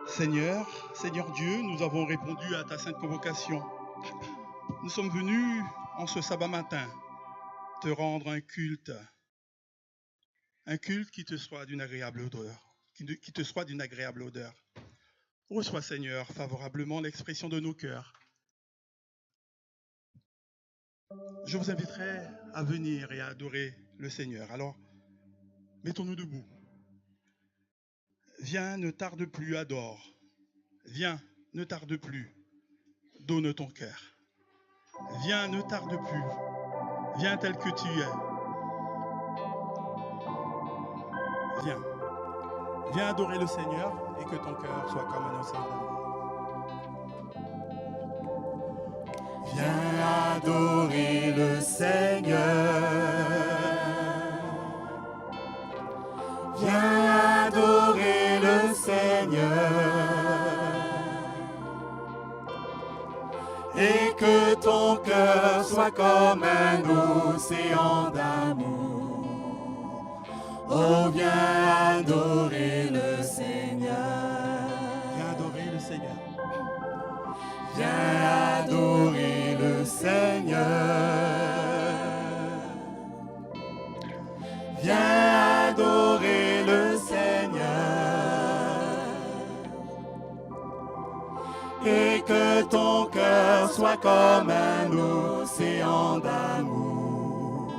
Seigneur Dieu, nous avons répondu à ta sainte convocation. Nous sommes venus en ce sabbat matin te rendre un culte qui te soit d'une agréable odeur, qui te soit d'une agréable odeur. Reçois, Seigneur, favorablement l'expression de nos cœurs. Je vous inviterai à venir et à adorer le Seigneur. Alors, mettons-nous debout. Viens, ne tarde plus, adore. Viens, ne tarde plus, donne ton cœur. Viens, ne tarde plus, viens tel que tu es. Viens, viens adorer le Seigneur et que ton cœur soit comme un océan d'amour. Viens adorer le Seigneur. Viens adorer le Seigneur. Et que ton cœur soit comme un océan d'amour. Oh, viens adorer le Seigneur. Viens adorer le Seigneur. Viens adorer le Seigneur. Viens adorer le Seigneur. Et que ton cœur soit comme un océan d'amour.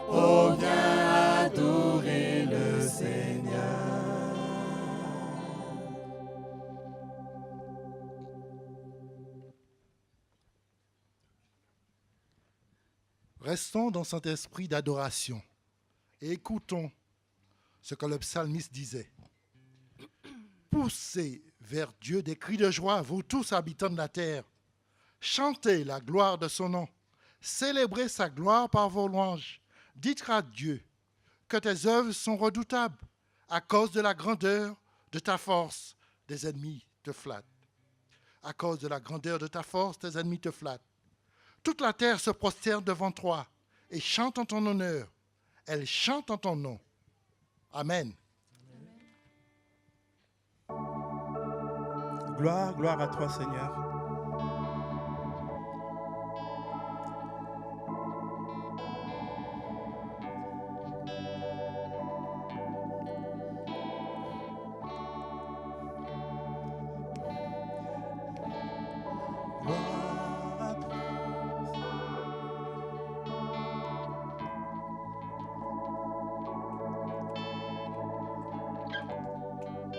Oh, viens adorer le Seigneur. Restons dans cet esprit d'adoration et écoutons ce que le psalmiste disait. Poussez vers Dieu des cris de joie, vous tous habitants de la terre. Chantez la gloire de son nom. Célébrez sa gloire par vos louanges. Dites à Dieu que tes œuvres sont redoutables. À cause de la grandeur de ta force, des ennemis te flattent. À cause de la grandeur de ta force, tes ennemis te flattent. Toute la terre se prosterne devant toi et chante en ton honneur. Elle chante en ton nom. Amen. Gloire à toi, Seigneur.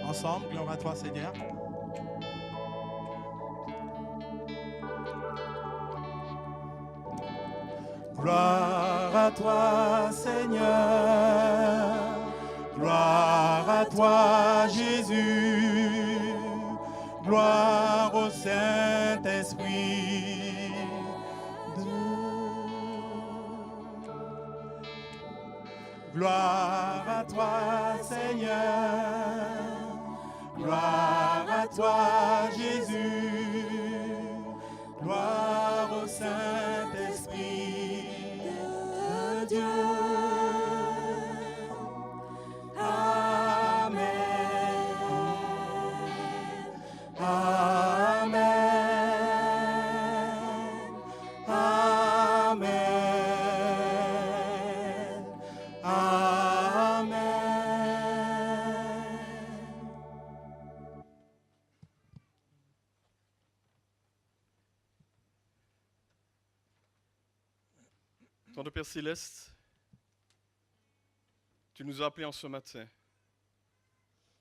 Ensemble, gloire à toi, Seigneur. Gloire à toi, Seigneur. Gloire à toi, Jésus. Gloire au Saint-Esprit. Gloire à toi, Seigneur. Gloire à toi, Jésus. Gloire au Saint-Esprit de Dieu. Amen. Amen. Amen. Amen. Tendre Père Céleste, tu nous as appelés en ce matin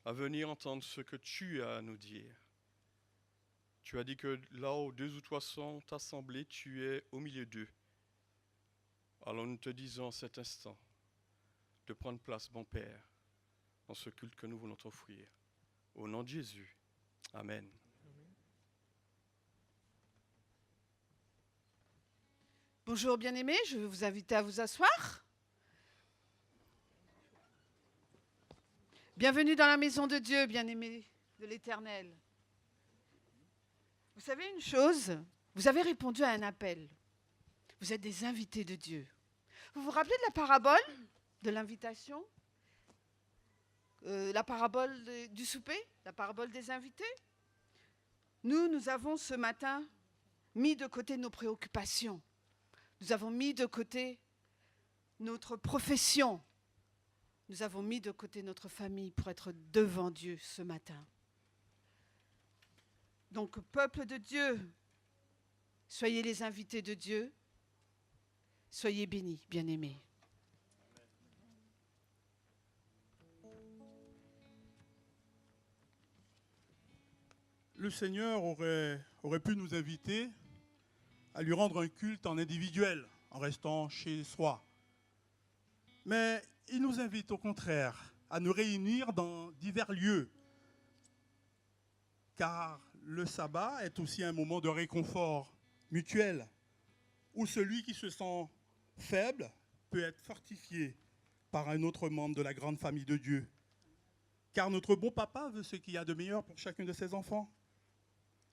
à venir entendre ce que tu as à nous dire. Tu as dit que là où 2 ou 3 sont assemblés, tu es au milieu d'eux. Alors nous te disons en cet instant de prendre place, bon Père, dans ce culte que nous voulons t'offrir. Au nom de Jésus. Amen. Bonjour bien-aimés, je vais vous inviter à vous asseoir. Bienvenue dans la maison de Dieu, bien-aimés de l'Éternel. Vous savez une chose, vous avez répondu à un appel. Vous êtes des invités de Dieu. Vous vous rappelez de la parabole de l'invitation la parabole du souper, la parabole des invités. Nous avons ce matin mis de côté nos préoccupations. Nous avons mis de côté notre profession. Nous avons mis de côté notre famille pour être devant Dieu ce matin. Donc, peuple de Dieu, soyez les invités de Dieu. Soyez bénis, bien-aimés. Le Seigneur aurait pu nous inviter à lui rendre un culte en individuel, en restant chez soi. Mais il nous invite au contraire à nous réunir dans divers lieux, car le sabbat est aussi un moment de réconfort mutuel, où celui qui se sent faible peut être fortifié par un autre membre de la grande famille de Dieu. Car notre bon papa veut ce qu'il y a de meilleur pour chacun de ses enfants.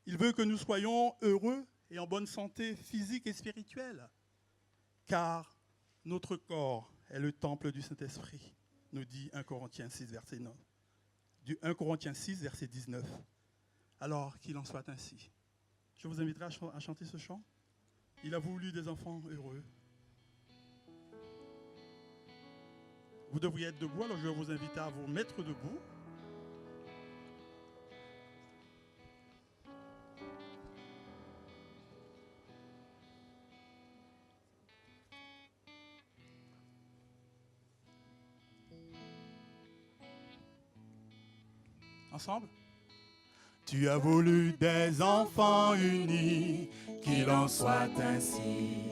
Il veut que nous soyons heureux et en bonne santé physique et spirituelle, car notre corps est le temple du Saint-Esprit, nous dit 1 Corinthiens 6, verset 9. Du 1 Corinthiens 6, verset 19. Alors qu'il en soit ainsi. Je vous inviterai à chanter ce chant. Il a voulu des enfants heureux. Vous devriez être debout, alors je vais vous inviter à vous mettre debout. Ensemble. Tu as voulu des enfants unis, qu'il en soit ainsi.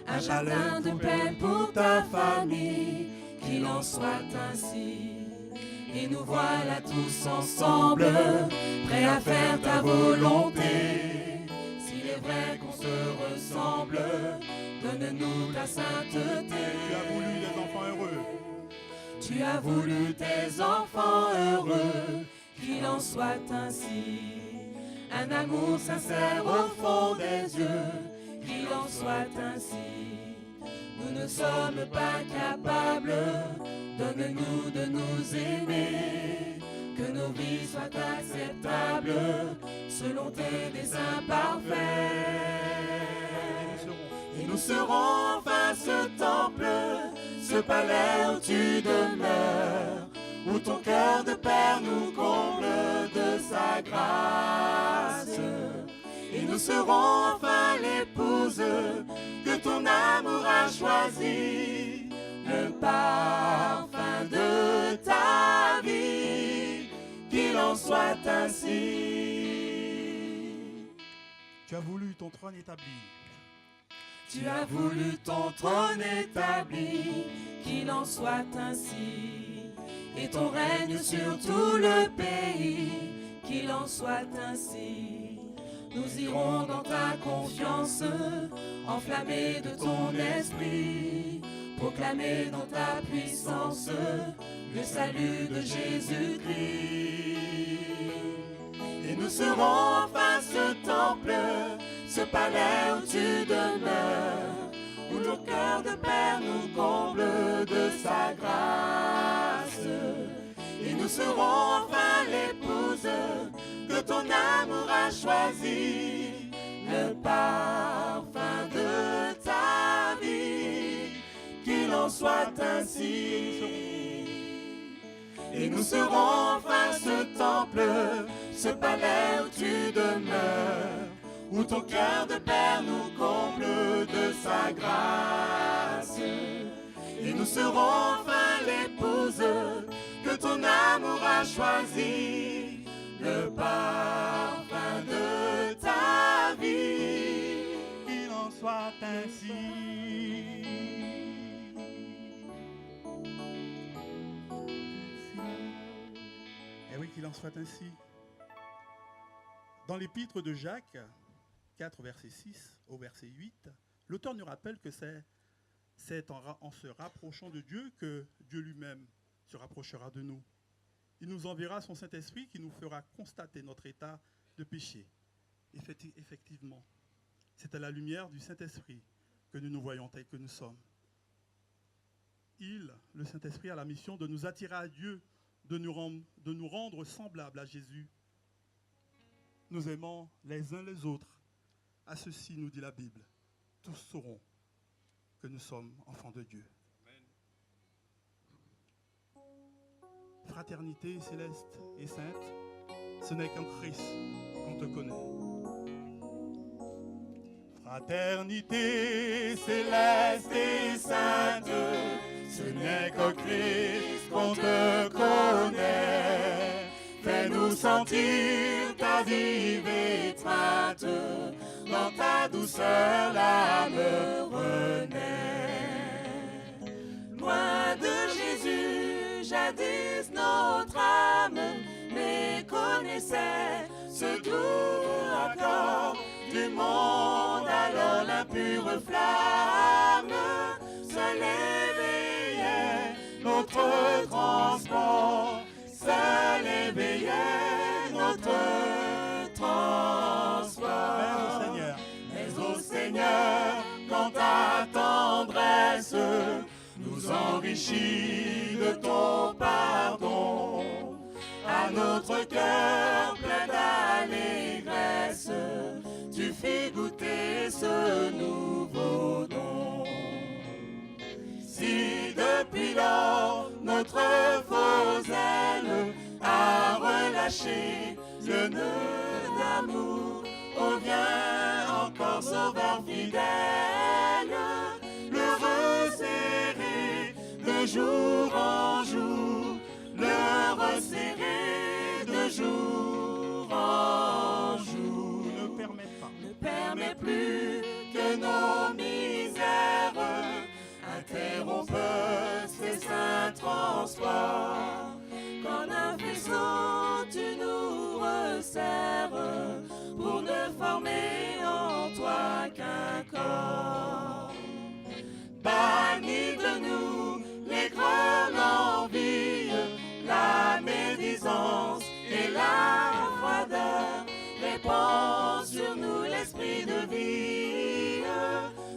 Un jardin de paix pour ta famille, qu'il en soit ainsi. Et nous voilà tous ensemble, prêts à faire ta volonté. S'il est vrai qu'on se ressemble, donne-nous ta sainteté. Tu as voulu des enfants heureux. Tu as voulu tes enfants heureux, qu'il en soit ainsi. Un amour sincère au fond des yeux, qu'il en soit ainsi. Nous ne sommes pas capables, donne-nous de nous aimer. Que nos vies soient acceptables, selon tes desseins parfaits. Et nous serons enfin ce temple, ce palais où tu demeures, où ton cœur de Père nous comble de sa grâce. Et nous serons enfin l'épouse que ton amour a choisie, le parfum de ta vie, qu'il en soit ainsi. Tu as voulu ton trône établi. Tu as voulu ton trône établi, qu'il en soit ainsi. Et ton règne sur tout le pays, qu'il en soit ainsi. Nous irons dans ta confiance, enflammés de ton esprit, proclamer dans ta puissance le salut de Jésus-Christ. Et nous serons enfin ce temple, ce palais où tu demeures, où nos cœurs de Père nous comble de sa grâce. Et nous serons enfin l'épouse que ton amour a choisie, le parfum de ta vie, qu'il en soit ainsi. Et nous serons enfin ce temple, ce palais où tu demeures, où ton cœur de Père nous comble de sa grâce. Et nous serons enfin l'épouse que ton amour a choisie, le parfum de ta vie, Qu'il en soit ainsi. Et oui, qu'il en soit ainsi. Dans l'épître de Jacques, 4, verset 6 au verset 8, l'auteur nous rappelle que c'est en se rapprochant de Dieu que Dieu lui-même se rapprochera de nous. Il nous enverra son Saint-Esprit qui nous fera constater notre état de péché. Effectivement, c'est à la lumière du Saint-Esprit que nous nous voyons tels que nous sommes. Le Saint-Esprit, a la mission de nous attirer à Dieu de nous rendre semblables à Jésus. Nous aimons les uns les autres. À ceci, nous dit la Bible, tous sauront que nous sommes enfants de Dieu. Fraternité céleste et sainte, ce n'est qu'en Christ qu'on te connaît. Fraternité céleste et sainte, ce n'est qu'en Christ qu'on te connaît. Fais-nous sentir ta vive étreinte, dans ta douceur l'âme renaît. Loin de Jésus, jadis notre âme méconnaissait ce doux accord du monde, alors l'impure flamme se l'éveillait, notre transport se l'éveillait, notre transport. Mais ô Seigneur, quand ta tendresse nous enrichit de ton pardon, à notre cœur plein d'allégresse, tu fis goûter ce nouveau don. Si depuis lors notre faux zèle a relâché le nœud d'amour, oh viens encore sauveur fidèle, le resserrer de jour en jour, le resserrer de jour en jour. Ne permet plus que nos misères interrompent ces saints transports. Qu'en un faisceau tu nous resserres pour ne former en toi qu'un corps. Bannis de nous l'aigreur, l'envie, la médisance et la froideur. Répands sur nous l'esprit de vie,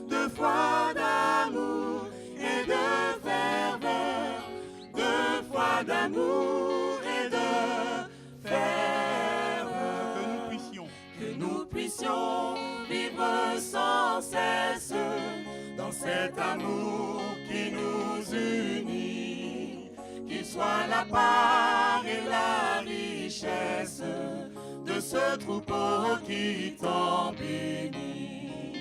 de foi, d'amour et de ferveur, de foi, d'amour et de ferveur. Que nous puissions vivre sans cesse dans cet amour qui nous unit, qu'il soit la part et la richesse de ce troupeau qui t'en bénit.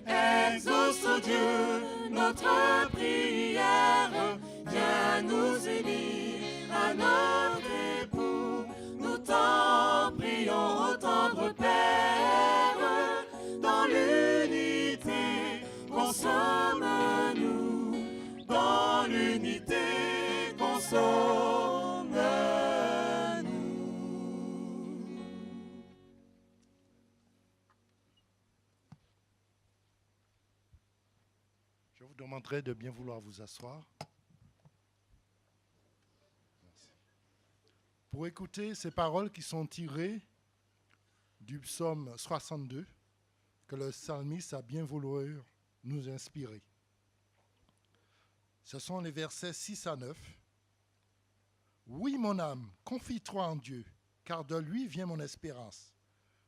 Exauce, oh Dieu, notre prière, viens nous unir à notre époux. Nous t'en prions, ô tendre Père, dans l'unité, consomme-nous, dans l'unité, consomme-nous. Je vous demanderai de bien vouloir vous asseoir. Merci. Pour écouter ces paroles qui sont tirées du psaume 62, que le psalmiste a bien voulu nous inspirer. Ce sont les versets 6 à 9. Oui, mon âme, confie-toi en Dieu, car de lui vient mon espérance.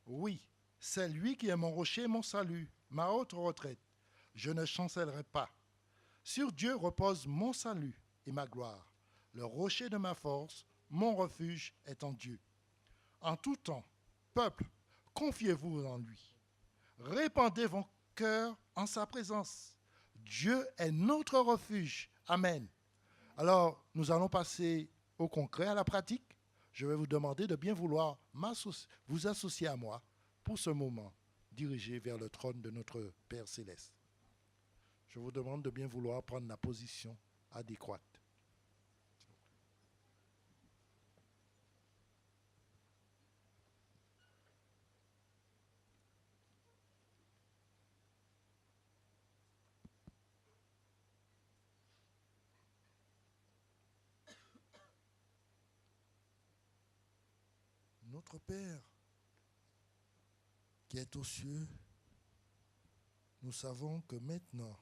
Oui, c'est lui qui est mon rocher, mon salut, ma haute retraite. Je ne chancellerai pas. Sur Dieu repose mon salut et ma gloire. Le rocher de ma force, mon refuge est en Dieu. En tout temps, peuple, confiez-vous en lui. Répandez vos cœurs en sa présence. Dieu est notre refuge. Amen. Alors, nous allons passer au concret, à la pratique. Je vais vous demander de bien vouloir vous associer à moi pour ce moment dirigé vers le trône de notre Père Céleste. Je vous demande de bien vouloir prendre la position adéquate. Notre Père qui est aux cieux, nous savons que maintenant,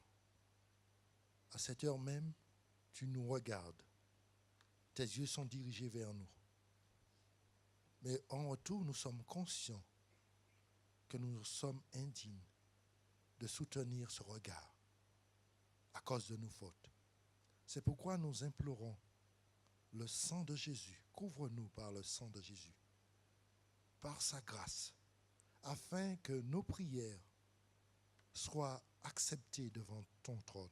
à cette heure même, tu nous regardes. tes yeux sont dirigés vers nous. Mais en retour, nous sommes conscients que nous sommes indignes de soutenir ce regard à cause de nos fautes. C'est pourquoi nous implorons le sang de Jésus. Couvre-nous par le sang de Jésus, par sa grâce, afin que nos prières soient acceptées devant ton trône.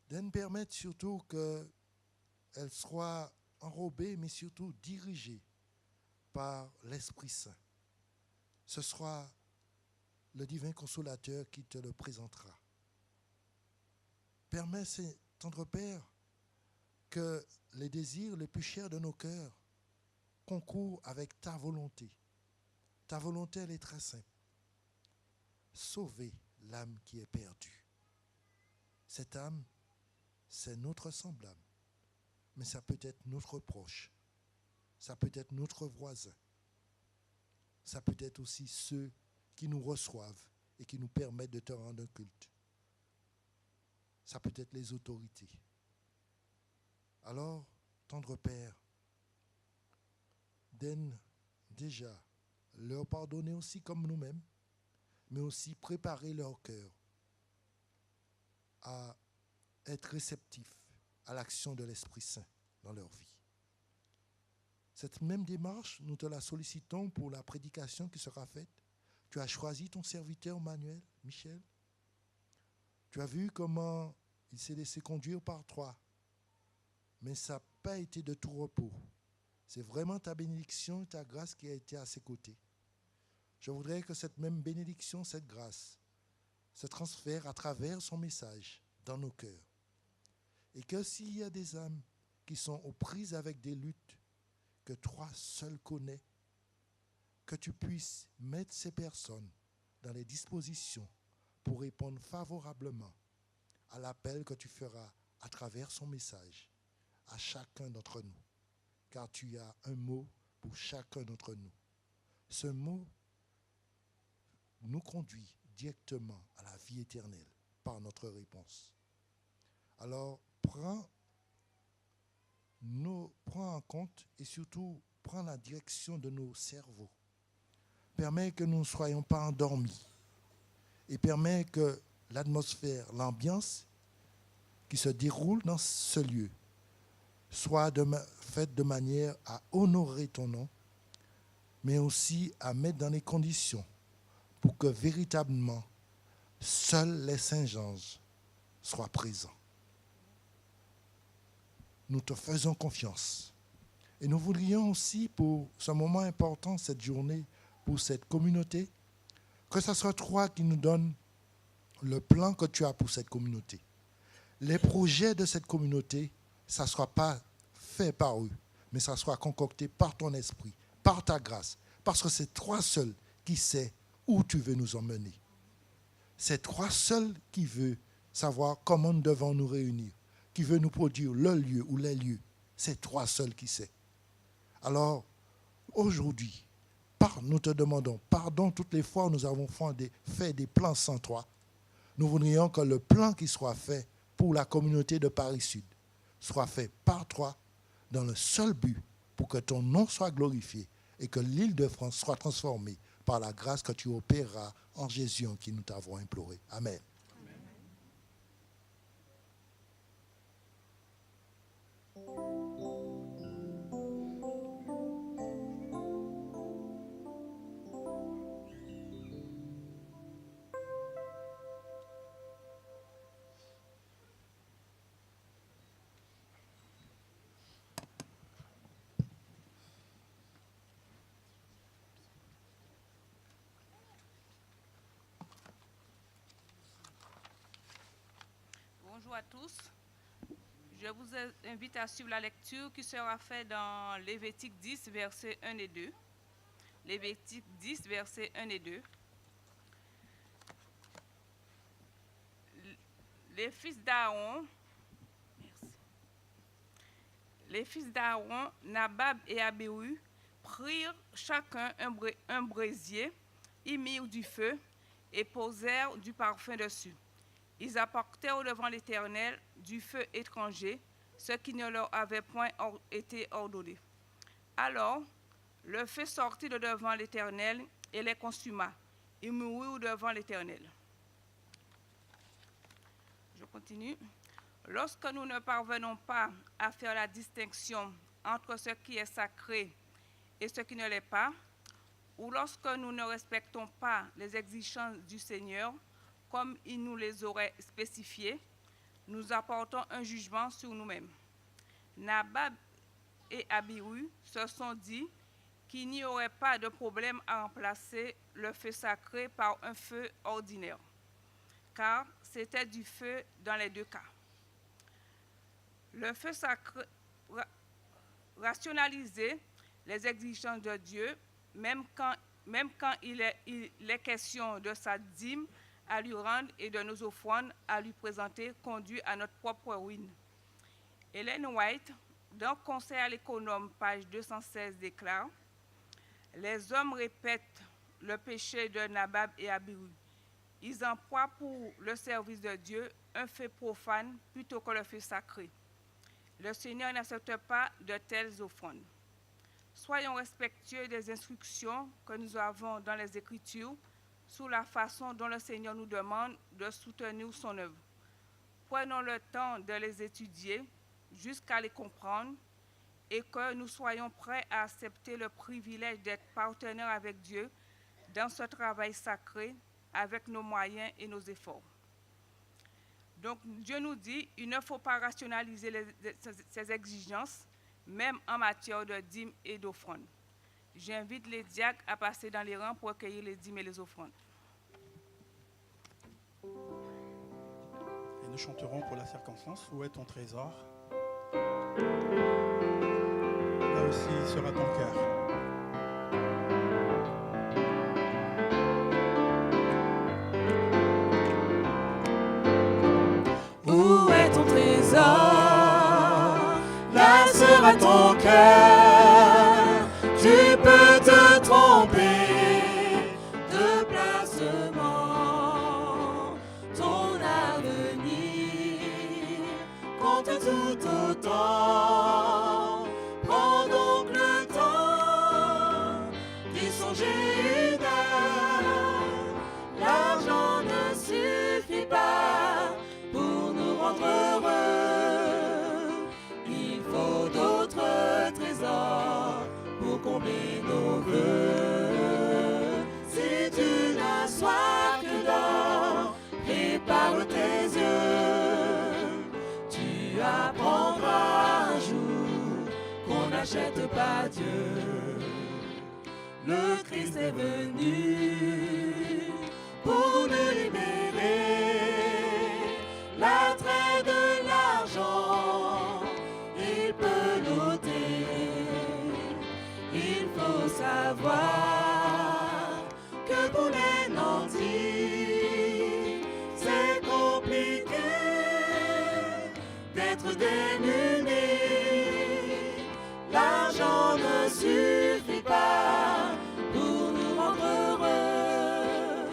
De nous permettre surtout qu'elles soient enrobées, mais surtout dirigées par l'Esprit Saint. Ce sera le divin consolateur qui te le présentera. Permets, tendre Père, que les désirs les plus chers de nos cœurs concourent avec ta volonté. Ta volonté, elle est très simple. Sauver l'âme qui est perdue. Cette âme, c'est notre semblable, mais ça peut être notre proche, ça peut être notre voisin, ça peut être aussi ceux qui nous reçoivent et qui nous permettent de te rendre un culte. Ça peut être les autorités. Alors, tendre Père, donne déjà leur pardonner aussi comme nous-mêmes, mais aussi préparer leur cœur à être réceptifs à l'action de l'Esprit Saint dans leur vie. Cette même démarche, nous te la sollicitons pour la prédication qui sera faite. Tu as choisi ton serviteur Manuel, Michel. Tu as vu comment il s'est laissé conduire par toi. Mais ça n'a pas été de tout repos. C'est vraiment ta bénédiction et ta grâce qui a été à ses côtés. Je voudrais que cette même bénédiction, cette grâce, se transfère à travers son message dans nos cœurs. Et que s'il y a des âmes qui sont aux prises avec des luttes que toi seul connais, que tu puisses mettre ces personnes dans les dispositions pour répondre favorablement à l'appel que tu feras à travers son message à chacun d'entre nous. Car tu as un mot pour chacun d'entre nous. Ce mot nous conduit directement à la vie éternelle par notre réponse. Alors, prends en compte et surtout prends la direction de nos cerveaux. Permets que nous ne soyons pas endormis et permets que l'atmosphère, l'ambiance qui se déroule dans ce lieu soit faite de manière à honorer ton nom, mais aussi à mettre dans les conditions pour que véritablement seuls les Saints-Anges soient présents. Nous te faisons confiance. Et nous voudrions aussi, pour ce moment important, cette journée, pour cette communauté, que ce soit toi qui nous donnes le plan que tu as pour cette communauté. Les projets de cette communauté, ça ne soit pas fait par eux, mais ça soit concocté par ton esprit, par ta grâce, parce que c'est toi seul qui sais où tu veux nous emmener. C'est toi seul qui veux savoir comment nous devons nous réunir, qui veut nous produire le lieu ou les lieux. C'est toi seul qui sais. Alors, aujourd'hui, nous te demandons pardon toutes les fois où nous avons fait des plans sans toi. Nous voudrions que le plan qui soit fait pour la communauté de Paris Sud soit fait par toi dans le seul but pour que ton nom soit glorifié et que l'Île-de-France soit transformée par la grâce que tu opéreras en Jésus en qui nous t'avons imploré. Amen. Bonjour à tous. Je vous invite à suivre la lecture qui sera faite dans Lévitique 10, versets 1 et 2. Lévitique 10, versets 1 et 2. Les fils d'Aaron, Nabab et Abihu, prirent chacun un brésier, y mirent du feu et posèrent du parfum dessus. Ils apportèrent devant l'Éternel du feu étranger, ce qui ne leur avait point été ordonné. Alors, le feu sortit de devant l'Éternel et les consuma. Ils moururent devant l'Éternel. Je continue. Lorsque nous ne parvenons pas à faire la distinction entre ce qui est sacré et ce qui ne l'est pas, ou lorsque nous ne respectons pas les exigences du Seigneur comme il nous les aurait spécifiées, nous apportons un jugement sur nous-mêmes. Nabab et Abihu se sont dit qu'il n'y aurait pas de problème à remplacer le feu sacré par un feu ordinaire, car c'était du feu dans les deux cas. Le feu sacré rationalisait les exigences de Dieu, même quand il est question de sa dîme à lui rendre et de nos offrandes à lui présenter, conduit à notre propre ruine. Ellen White, dans Conseil à l'économe, page 216, déclare « Les hommes répètent le péché de Nabab et Abihu. Ils emploient pour le service de Dieu un feu profane plutôt que le feu sacré. Le Seigneur n'accepte pas de telles offrandes. Soyons respectueux des instructions que nous avons dans les Écritures sur la façon dont le Seigneur nous demande de soutenir son œuvre. Prenons le temps de les étudier jusqu'à les comprendre et que nous soyons prêts à accepter le privilège d'être partenaires avec Dieu dans ce travail sacré avec nos moyens et nos efforts. » Donc Dieu nous dit, il ne faut pas rationaliser ces exigences, même en matière de dîmes et d'offrandes. J'invite les diacres à passer dans les rangs pour accueillir les dîmes et les offrandes. Et nous chanterons pour la circonstance, où est ton trésor? Là aussi sera ton cœur. Où est ton trésor? Là sera ton cœur. Tu peux te tromper de placement. Ton avenir compte tout autant. Prends donc le temps d'y songer une heure. L'argent ne suffit pas pour nous rendre heureux. Il faut d'autres trésors pour combler nos vœux. Si tu n'as soif que d'or, prépare tes yeux. Tu apprendras un jour qu'on n'achète pas Dieu. Le Christ est venu pour nous libérer. L'attrait de l'argent, il peut l'ôter. Il faut savoir que pour les nantis, c'est compliqué d'être démuni. L'argent ne suffit pas pour nous rendre heureux.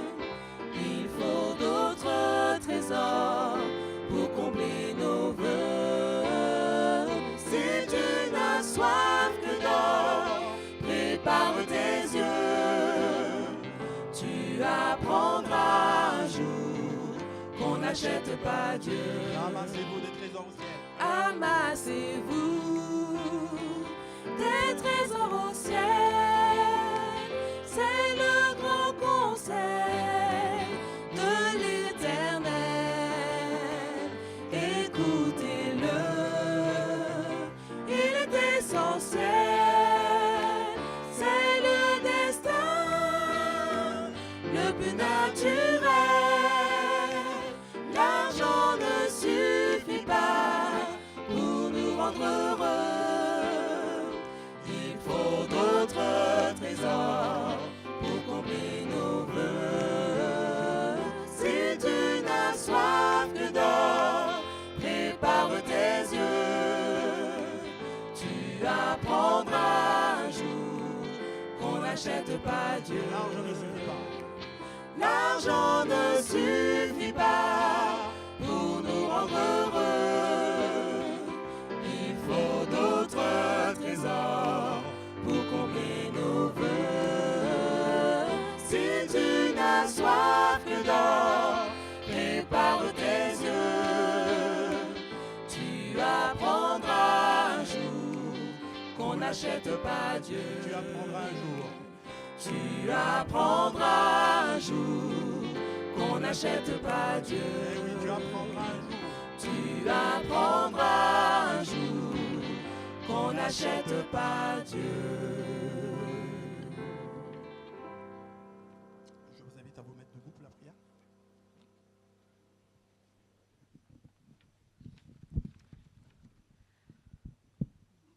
Il faut d'autres trésors pour combler nos vœux. Si tu n'as soif que d'or, prépare tes yeux. Tu apprendras un jour qu'on n'achète pas Dieu. Amassez-vous des trésors au ciel. Amassez-vous des trésors au ciel. C'est le grand conseil de l'Éternel. Écoutez-le, il est essentiel. C'est le destin le plus naturel. L'argent ne suffit pas pour nous rendre heureux. Il faut d'autres trésors pour combler nos vœux. Si tu n'as soif que d'or, prépare tes yeux. Tu apprendras un jour qu'on n'achète pas Dieu. L'argent ne suffit pas. L'argent ne suffit pas pour nous rendre heureux. n'achète pas Dieu. Tu apprendras un jour. Tu apprendras un jour qu'on n'achète pas Dieu. Eh oui, tu apprendras un jour. Tu apprendras un jour qu'on n'achète pas Dieu. Je vous invite à vous mettre debout pour la prière.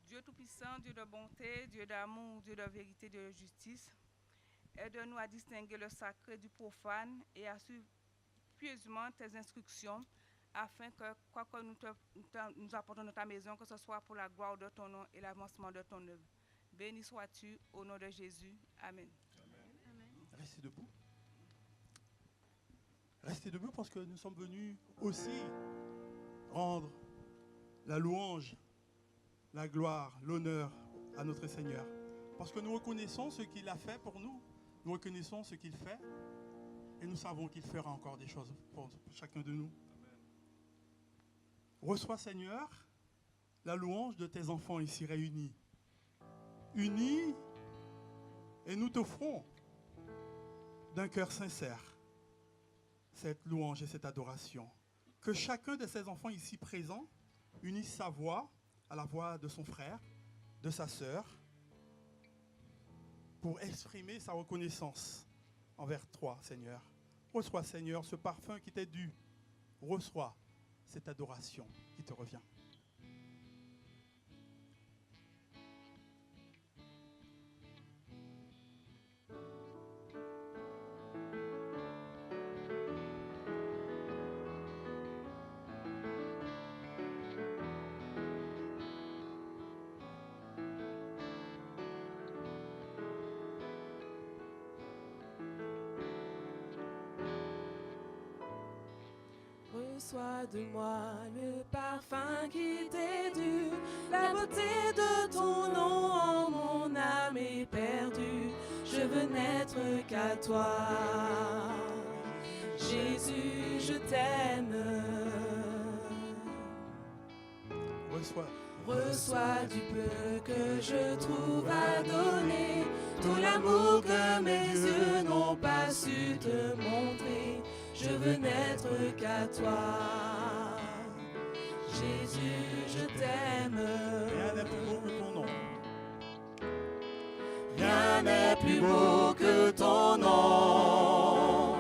Dieu Tout-Puissant, Dieu de bonté, Dieu d'amour, Dieu de vérité, Dieu de justice, aide-nous à distinguer le sacré du profane et à suivre pieusement tes instructions, afin que, quoi que nous apportons dans ta maison, que ce soit pour la gloire de ton nom et l'avancement de ton œuvre. Béni sois-tu au nom de Jésus. Amen. Restez debout. Restez debout parce que nous sommes venus aussi rendre la louange, la gloire, l'honneur à notre Seigneur. Parce que nous reconnaissons ce qu'il a fait pour nous. Nous reconnaissons ce qu'il fait. Et nous savons qu'il fera encore des choses pour chacun de nous. Reçois, Seigneur, la louange de tes enfants ici réunis. Unis, et nous t'offrons d'un cœur sincère cette louange et cette adoration. Que chacun de ces enfants ici présents unisse sa voix à la voix de son frère, de sa sœur, pour exprimer sa reconnaissance envers toi, Seigneur. Reçois, Seigneur, ce parfum qui t'est dû. Reçois cette adoration qui te revient. Reçois de moi le parfum qui t'est dû, la beauté de ton nom en mon âme est perdue. Je veux n'être qu'à toi, Jésus, je t'aime. Reçois du peu que je trouve à donner, tout l'amour que mes yeux n'ont pas su te montrer. Je veux n'être qu'à toi, Jésus, je t'aime. Rien n'est plus beau que ton nom. Rien n'est plus beau que ton nom.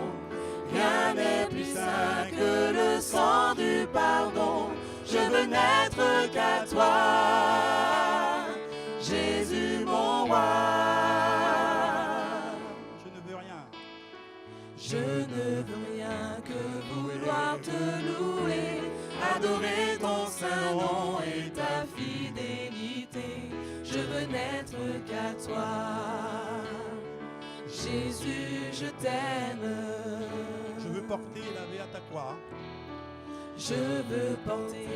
Rien n'est plus saint que le sang du pardon. Je veux n'être qu'à toi, Jésus mon roi. Je ne veux rien. Je ne veux rien que vouloir te louer, adorer ton saint nom et ta fidélité. Je veux n'être qu'à toi, Jésus, je t'aime. Je veux porter et laver à ta croix. Je veux porter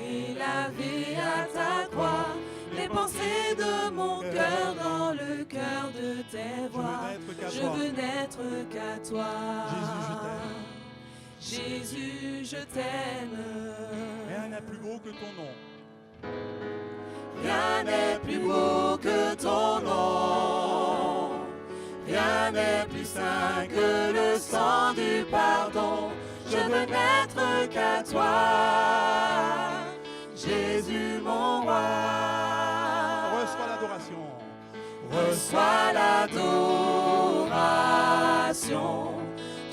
et laver à ta croix les pensées de mon cœur dans le cœur de tes voix. Je veux n'être qu'à toi, Jésus, je t'aime. Rien n'est plus beau que ton nom. Rien n'est plus beau que ton nom. Rien n'est plus saint que le sang du pardon. Je veux n'être qu'à toi, Jésus mon roi. Reçois l'adoration. Reçois l'adoration.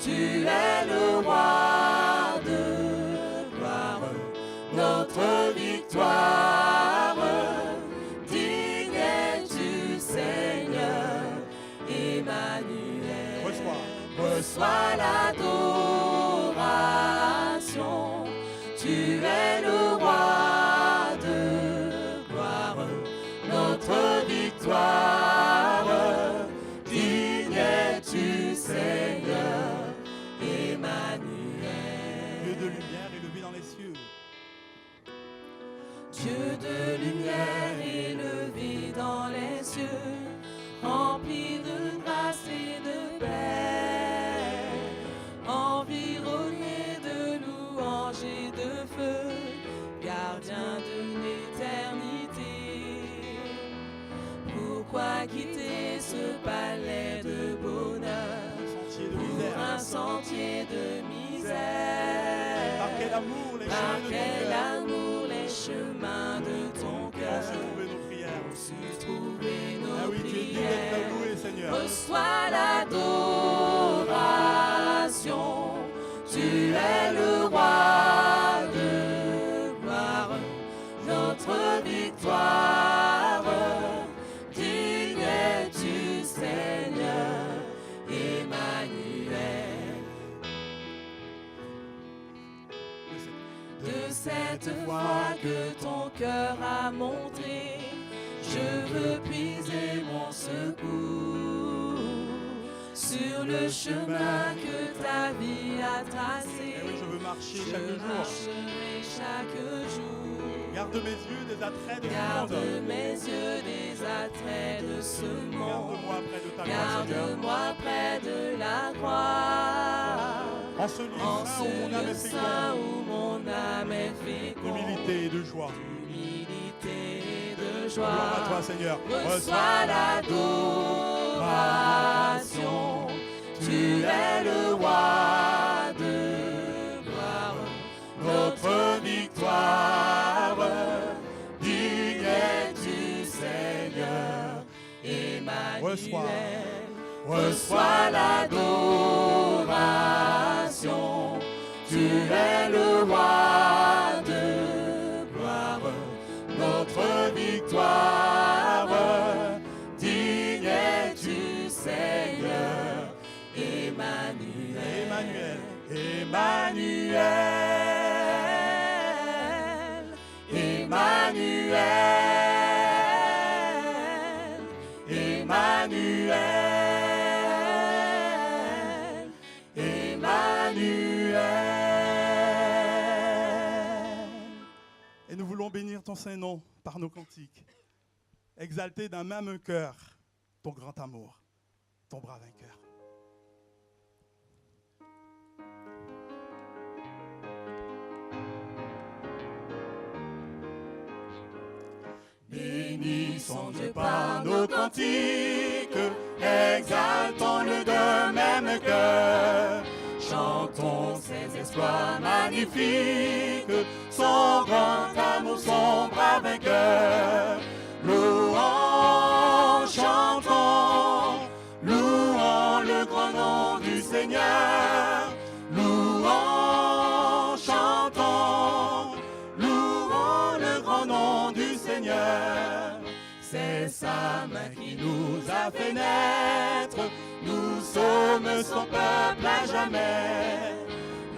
Tu es le roi de gloire, notre victoire. Digne es-tu, Seigneur, Emmanuel. Reçois l'adoration. Tu es le roi de gloire, notre victoire. Digne es-tu, Seigneur, Emmanuel. Dieu de lumière élevé dans les cieux. Dieu de lumière élevé dans les cieux, rempli de grâce et de paix, environné de louanges et de feu, gardien de l'éternité. quitté ce palais de bonheur Sentier de pour misère. un sentier de misère. Par quel amour les Par chemins de quel ton cœur amour les chemins de ton ont cœur su trouver nos prières. ont su trouver nos Ah oui, tu es digne d'être prières. loué, Seigneur. Reçois l'adoration, tu es le roi de gloire, notre victoire. Digne es-tu, Seigneur, Emmanuel. De cette foi que ton cœur a montré, je veux puiser mon secours sur le chemin que ta vie a tracé. Eh oui, je veux marcher Je chaque jour. marcherai chaque jour. Garde mes yeux des attraits de ce Garde monde. mes yeux des attraits de ce monde. Garde-moi près de ta grâce, Seigneur. Garde-moi près de la croix. En ce lieu En saint où mon âme ce lieu est saint féconde, où mon âme est féconde. d'humilité et de joie. Humilité de joie. Gloire à toi, Seigneur. Reçois l'adoration. Tu es le roi de gloire, notre victoire. Digne es-tu, Seigneur, Emmanuel. Reçois l'adoration. Tu es le roi de gloire, notre victoire. Digne es-tu, Seigneur, Emmanuel. Emmanuel. Emmanuel. Emmanuel. Emmanuel. Et nous voulons bénir ton saint nom par nos cantiques. Exalter d'un même cœur ton grand amour, ton bras vainqueur. Bénissons Dieu par nos cantiques, exaltons-le de même cœur. Chantons ses exploits magnifiques, son grand amour, son bras vainqueur. Louons, chantons, louons le grand nom du Seigneur. Louons, chantons, louons le grand nom du Seigneur. C'est sa main qui nous a fait naître, nous sommes son peuple à jamais.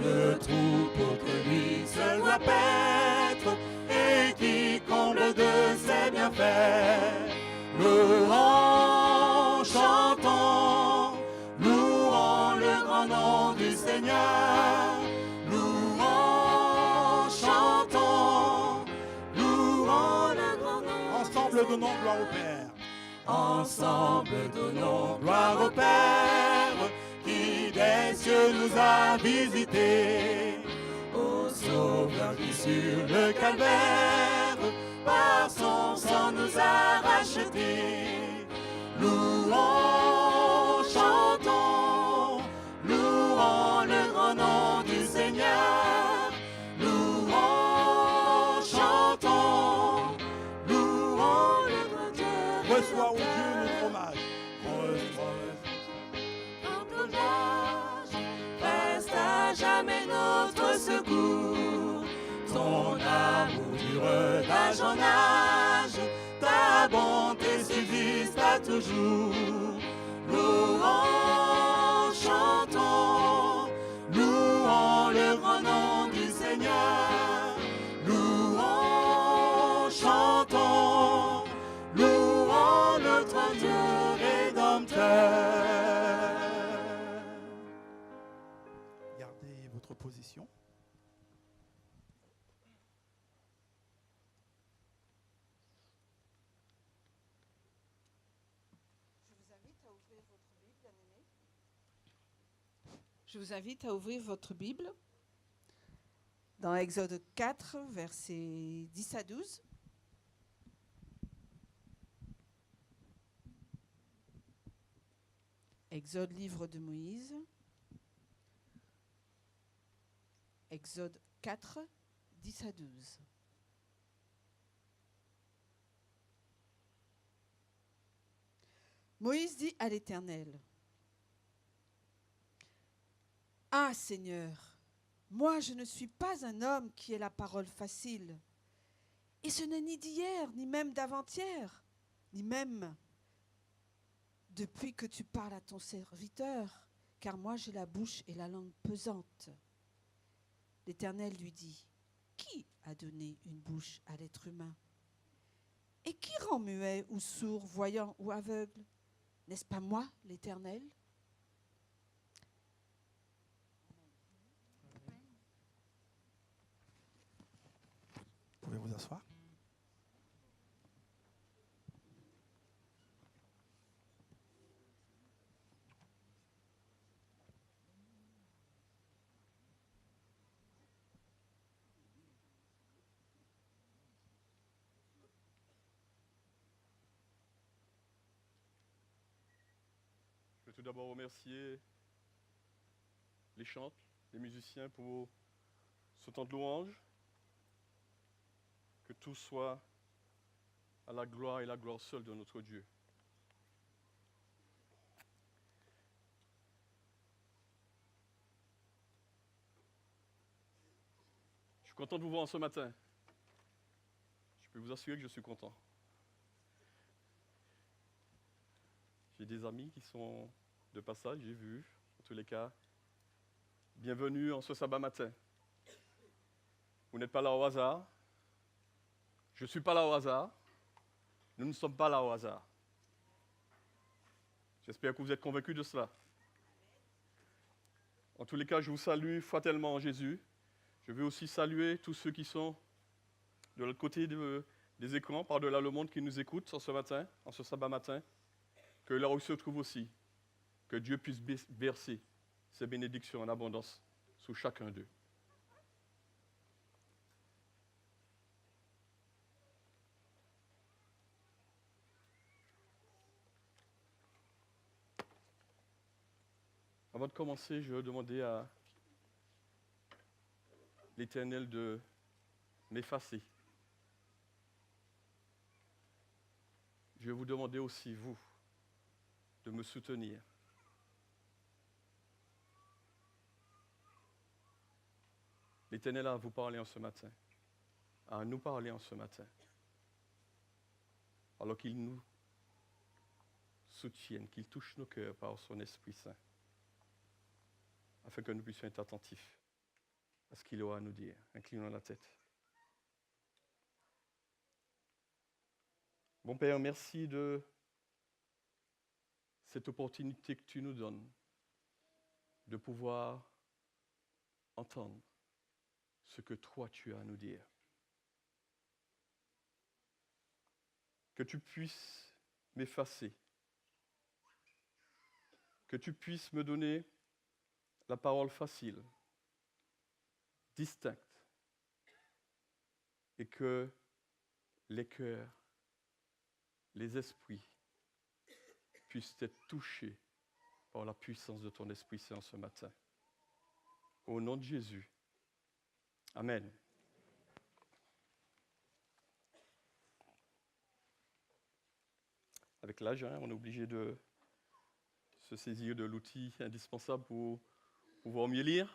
Le troupeau que lui seul doit paître et qui comble de ses bienfaits. Louons, chantons, louons le grand nom du Seigneur. Louons, chantons, louons le grand nom. Ensemble, donnons gloire au Père. Ensemble, donnons gloire au Père qui des cieux nous a visités. Au Sauveur qui sur le calvaire par son sang nous a rachetés. Louons, chantons, louons le grand nom du Seigneur. Louons, chantons, louons le grand Dieu. Reçois, ô Dieu, notre hommage. Notre hommage reste à jamais notre secours. Ton amour dure d'âge en âge, ta bonté subsiste à toujours. Louons, chantons, louons le grand nom du Seigneur. Louons, chantons, louons notre Dieu rédempteur. Gardez votre position. Je vous invite à ouvrir votre Bible dans Exode 4, versets 10 à 12. Exode, livre de Moïse. Exode 4, 10 à 12. Moïse dit à l'Éternel, « Ah Seigneur, moi je ne suis pas un homme qui ait la parole facile, et ce n'est ni d'hier, ni même d'avant-hier, ni même depuis que tu parles à ton serviteur, car moi j'ai la bouche et la langue pesante. » L'Éternel lui dit, « Qui a donné une bouche à l'être humain? Et qui rend muet ou sourd, voyant ou aveugle? N'est-ce pas moi, l'Éternel? » Vous pouvez vous asseoir. Je veux tout d'abord remercier les chantres, les musiciens pour ce temps de louange. Que tout soit à la gloire et la gloire seule de notre Dieu. Je suis content de vous voir ce matin. Je peux vous assurer que je suis content. J'ai des amis qui sont de passage, j'ai vu, en tous les cas. Bienvenue en ce sabbat matin. Vous n'êtes pas là au hasard. Je ne suis pas là au hasard. Nous ne sommes pas là au hasard. J'espère que vous êtes convaincus de cela. En tous les cas, je vous salue fraternellement en Jésus. Je veux aussi saluer tous ceux qui sont de l'autre côté des écrans, par-delà le monde, qui nous écoutent en ce matin, en ce sabbat matin. Que là où ils se trouvent aussi, que Dieu puisse verser ses bénédictions en abondance sur chacun d'eux. Avant de commencer, je vais demander à l'Éternel de m'effacer. Je vais vous demander aussi, vous, de me soutenir. L'Éternel a à vous parler en ce matin, à nous parler en ce matin, alors qu'il nous soutienne, qu'il touche nos cœurs par son Esprit Saint, afin que nous puissions être attentifs à ce qu'il aura à nous dire. Inclinons la tête. Bon Père, merci de cette opportunité que tu nous donnes de pouvoir entendre ce que toi tu as à nous dire. Que tu puisses m'effacer, que tu puisses me donner la parole facile, distincte, et que les cœurs, les esprits puissent être touchés par la puissance de ton Esprit Saint ce matin. Au nom de Jésus. Amen. Avec l'âge, on est obligé de se saisir de l'outil indispensable pour pouvoir mieux lire.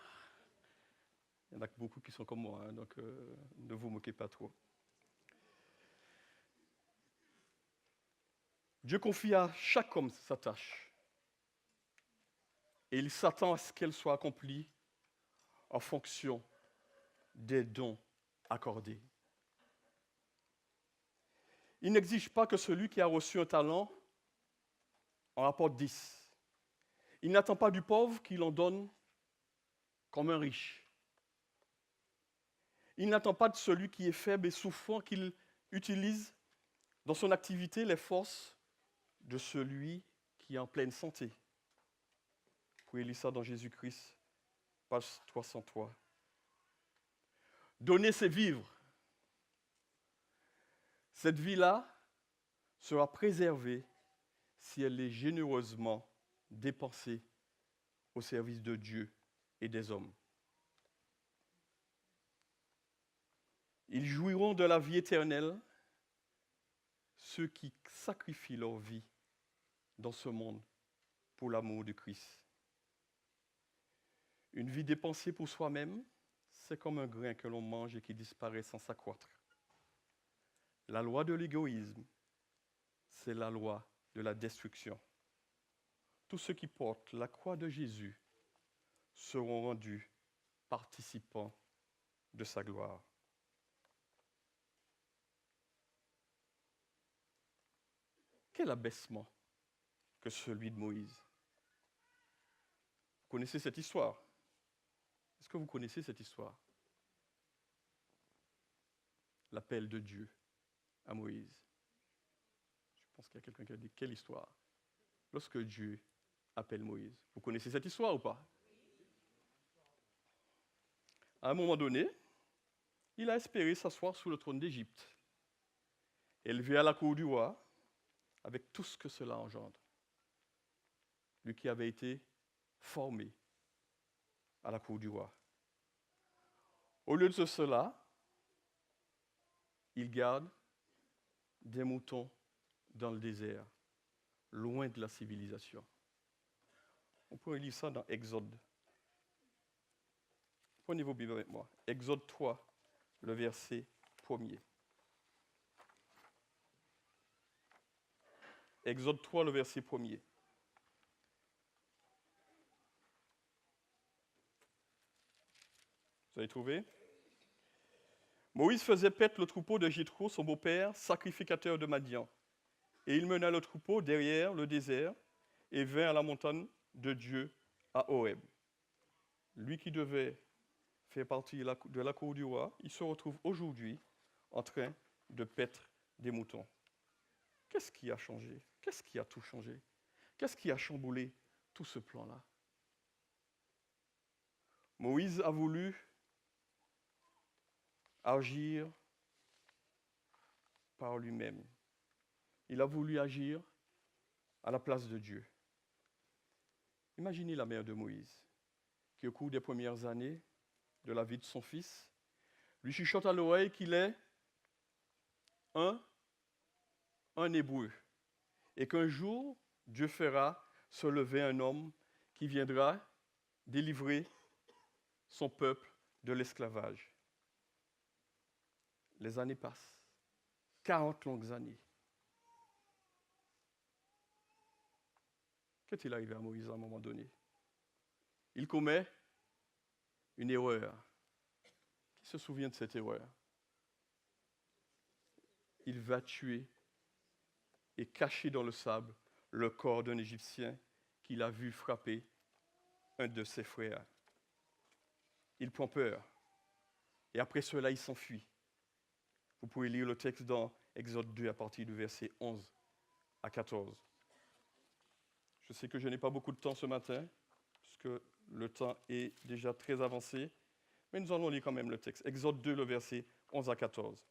Il y en a beaucoup qui sont comme moi, donc ne vous moquez pas trop. Dieu confie à chaque homme sa tâche. Et il s'attend à ce qu'elle soit accomplie en fonction des dons accordés. Il n'exige pas que celui qui a reçu un talent en rapporte 10. Il n'attend pas du pauvre qu'il en donne comme un riche. Il n'attend pas de celui qui est faible et souffrant qu'il utilise dans son activité les forces de celui qui est en pleine santé. Vous pouvez lire ça dans Jésus-Christ, page 303. Donner, c'est vivre. Cette vie-là sera préservée si elle est généreusement dépensés au service de Dieu et des hommes. Ils jouiront de la vie éternelle, ceux qui sacrifient leur vie dans ce monde pour l'amour de Christ. Une vie dépensée pour soi-même, c'est comme un grain que l'on mange et qui disparaît sans s'accroître. La loi de l'égoïsme, c'est la loi de la destruction. Tous ceux qui portent la croix de Jésus seront rendus participants de sa gloire. Quel abaissement que celui de Moïse. Vous connaissez cette histoire? Est-ce que vous connaissez cette histoire? L'appel de Dieu à Moïse. Je pense qu'il y a quelqu'un qui a dit, quelle histoire? Lorsque Dieu appelle Moïse. Vous connaissez cette histoire ou pas? À un moment donné, il a espéré s'asseoir sous le trône d'Égypte, élevé à la cour du roi, avec tout ce que cela engendre. Lui qui avait été formé à la cour du roi. Au lieu de cela, il garde des moutons dans le désert, loin de la civilisation. On pourrait lire ça dans Exode. Prenez vos Bibles avec moi. Exode 3, le verset 1er. Exode 3, le verset 1er. Vous avez trouvé? Moïse faisait paître le troupeau de Jéthro, son beau-père, sacrificateur de Madian. Et il mena le troupeau derrière le désert et vint à la montagne de Dieu à Horeb. Lui qui devait faire partie de la cour du roi, il se retrouve aujourd'hui en train de paître des moutons. Qu'est-ce qui a changé? Qu'est-ce qui a tout changé? Qu'est-ce qui a chamboulé tout ce plan-là? Moïse a voulu agir par lui-même. Il a voulu agir à la place de Dieu. Imaginez la mère de Moïse, qui au cours des premières années de la vie de son fils, lui chuchote à l'oreille qu'il est un Hébreu, et qu'un jour, Dieu fera se lever un homme qui viendra délivrer son peuple de l'esclavage. Les années passent, 40 longues années. Qu'est-il arrivé à Moïse à un moment donné? Il commet une erreur. Qui se souvient de cette erreur? Il va tuer et cacher dans le sable le corps d'un Égyptien qu'il a vu frapper un de ses frères. Il prend peur. Et après cela, il s'enfuit. Vous pouvez lire le texte dans Exode 2 à partir du verset 11 à 14. Je sais que je n'ai pas beaucoup de temps ce matin, puisque le temps est déjà très avancé, mais nous allons lire quand même le texte. Exode 2, le verset 11 à 14.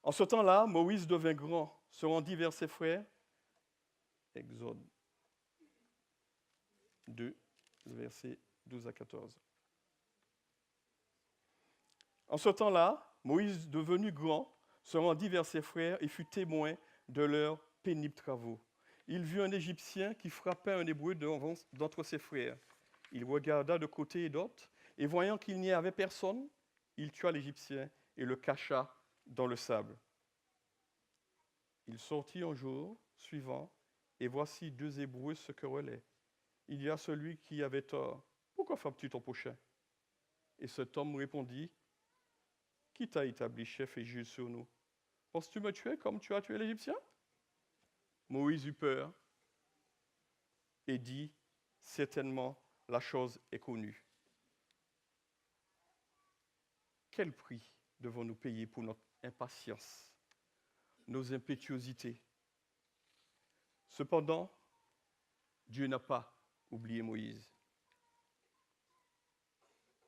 En ce temps-là, Moïse devint grand, se rendit vers ses frères. Exode 2, le verset 12 à 14. En ce temps-là, Moïse, devenu grand, se rendit vers ses frères et fut témoin de leurs pénibles travaux. Il vit un Égyptien qui frappait un Hébreu d'entre ses frères. Il regarda de côté et d'autre, et voyant qu'il n'y avait personne, il tua l'Égyptien et le cacha dans le sable. Il sortit un jour suivant, et voici deux Hébreux se querellaient. Il y a celui qui avait tort. Pourquoi frappes-tu ton prochain? Et cet homme répondit, qui t'a établi chef et juge sur nous? Penses-tu me tuer comme tu as tué l'Égyptien? Moïse eut peur et dit, certainement la chose est connue. Quel prix devons-nous payer pour notre impatience, nos impétuosités? Cependant, Dieu n'a pas oublié Moïse.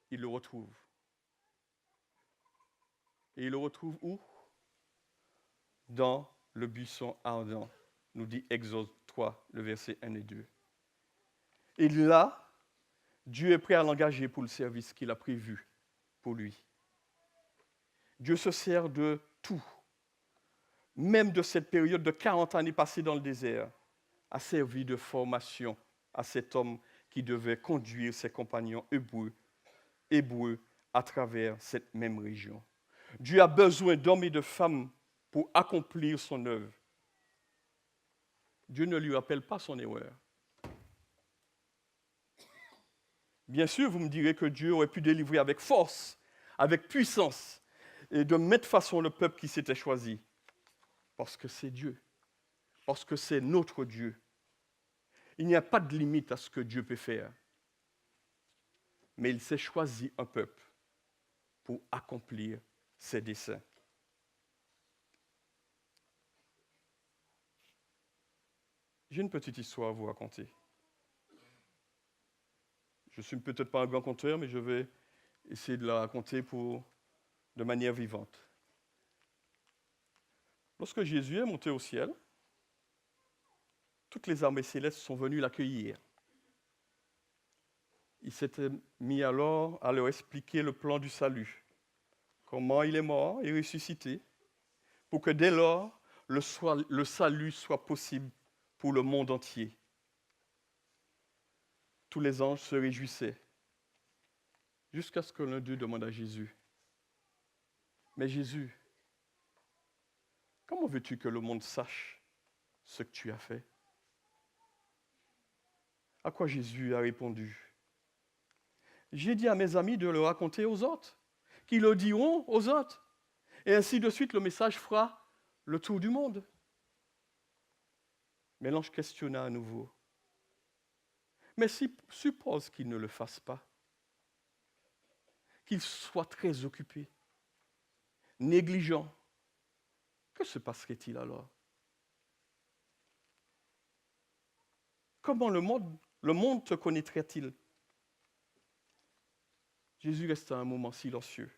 Il le retrouve. Et il le retrouve où? Dans le buisson ardent, nous dit Exode 3, le verset 1 et 2. Et là, Dieu est prêt à l'engager pour le service qu'il a prévu pour lui. Dieu se sert de tout, même de cette période de 40 années passées dans le désert, a servi de formation à cet homme qui devait conduire ses compagnons hébreux à travers cette même région. Dieu a besoin d'hommes et de femmes pour accomplir son œuvre. Dieu ne lui rappelle pas son erreur. Bien sûr, vous me direz que Dieu aurait pu délivrer avec force, avec puissance, et de mettre façon le peuple qui s'était choisi. Parce que c'est Dieu. Parce que c'est notre Dieu. Il n'y a pas de limite à ce que Dieu peut faire. Mais il s'est choisi un peuple pour accomplir ses desseins. J'ai une petite histoire à vous raconter. Je ne suis peut-être pas un grand conteur, mais je vais essayer de la raconter de manière vivante. Lorsque Jésus est monté au ciel, toutes les armées célestes sont venues l'accueillir. Il s'était mis alors à leur expliquer le plan du salut, comment il est mort et ressuscité, pour que dès lors, le salut soit possible pour le monde entier. Tous les anges se réjouissaient, jusqu'à ce que l'un d'eux demande à Jésus, « Mais Jésus, comment veux-tu que le monde sache ce que tu as fait ?» À quoi Jésus a répondu, « J'ai dit à mes amis de le raconter aux autres, qui le diront aux autres, et ainsi de suite le message fera le tour du monde. » Mais l'ange questionna à nouveau, « Mais suppose qu'il ne le fasse pas, qu'il soit très occupé, négligent, que se passerait-il alors? Comment le monde te connaîtrait-il? » Jésus resta un moment silencieux,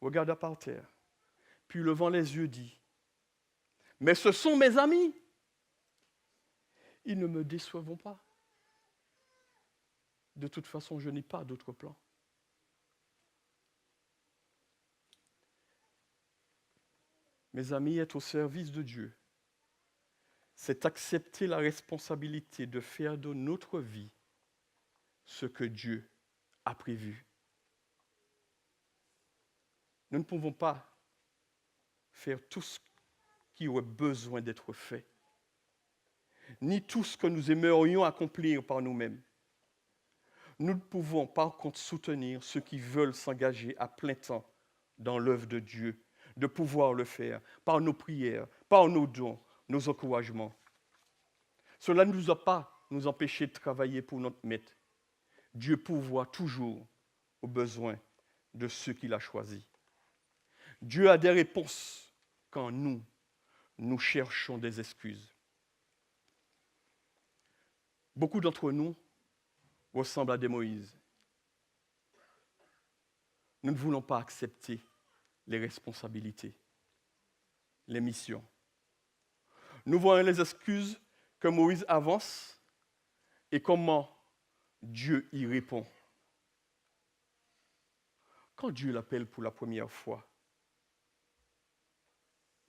regarda par terre, puis levant les yeux dit, « Mais ce sont mes amis, ils ne me décevront pas. De toute façon, je n'ai pas d'autre plan. » Mes amis, être au service de Dieu, c'est accepter la responsabilité de faire de notre vie ce que Dieu a prévu. Nous ne pouvons pas faire tout ce qui aurait besoin d'être fait, ni tout ce que nous aimerions accomplir par nous-mêmes. Nous pouvons par contre soutenir ceux qui veulent s'engager à plein temps dans l'œuvre de Dieu, de pouvoir le faire par nos prières, par nos dons, nos encouragements. Cela ne nous a pas nous empêcher de travailler pour notre maître. Dieu pourvoit toujours aux besoins de ceux qu'il a choisis. Dieu a des réponses quand nous cherchons des excuses. Beaucoup d'entre nous ressemblent à des Moïse. Nous ne voulons pas accepter les responsabilités, les missions. Nous voyons les excuses que Moïse avance et comment Dieu y répond. Quand Dieu l'appelle pour la première fois,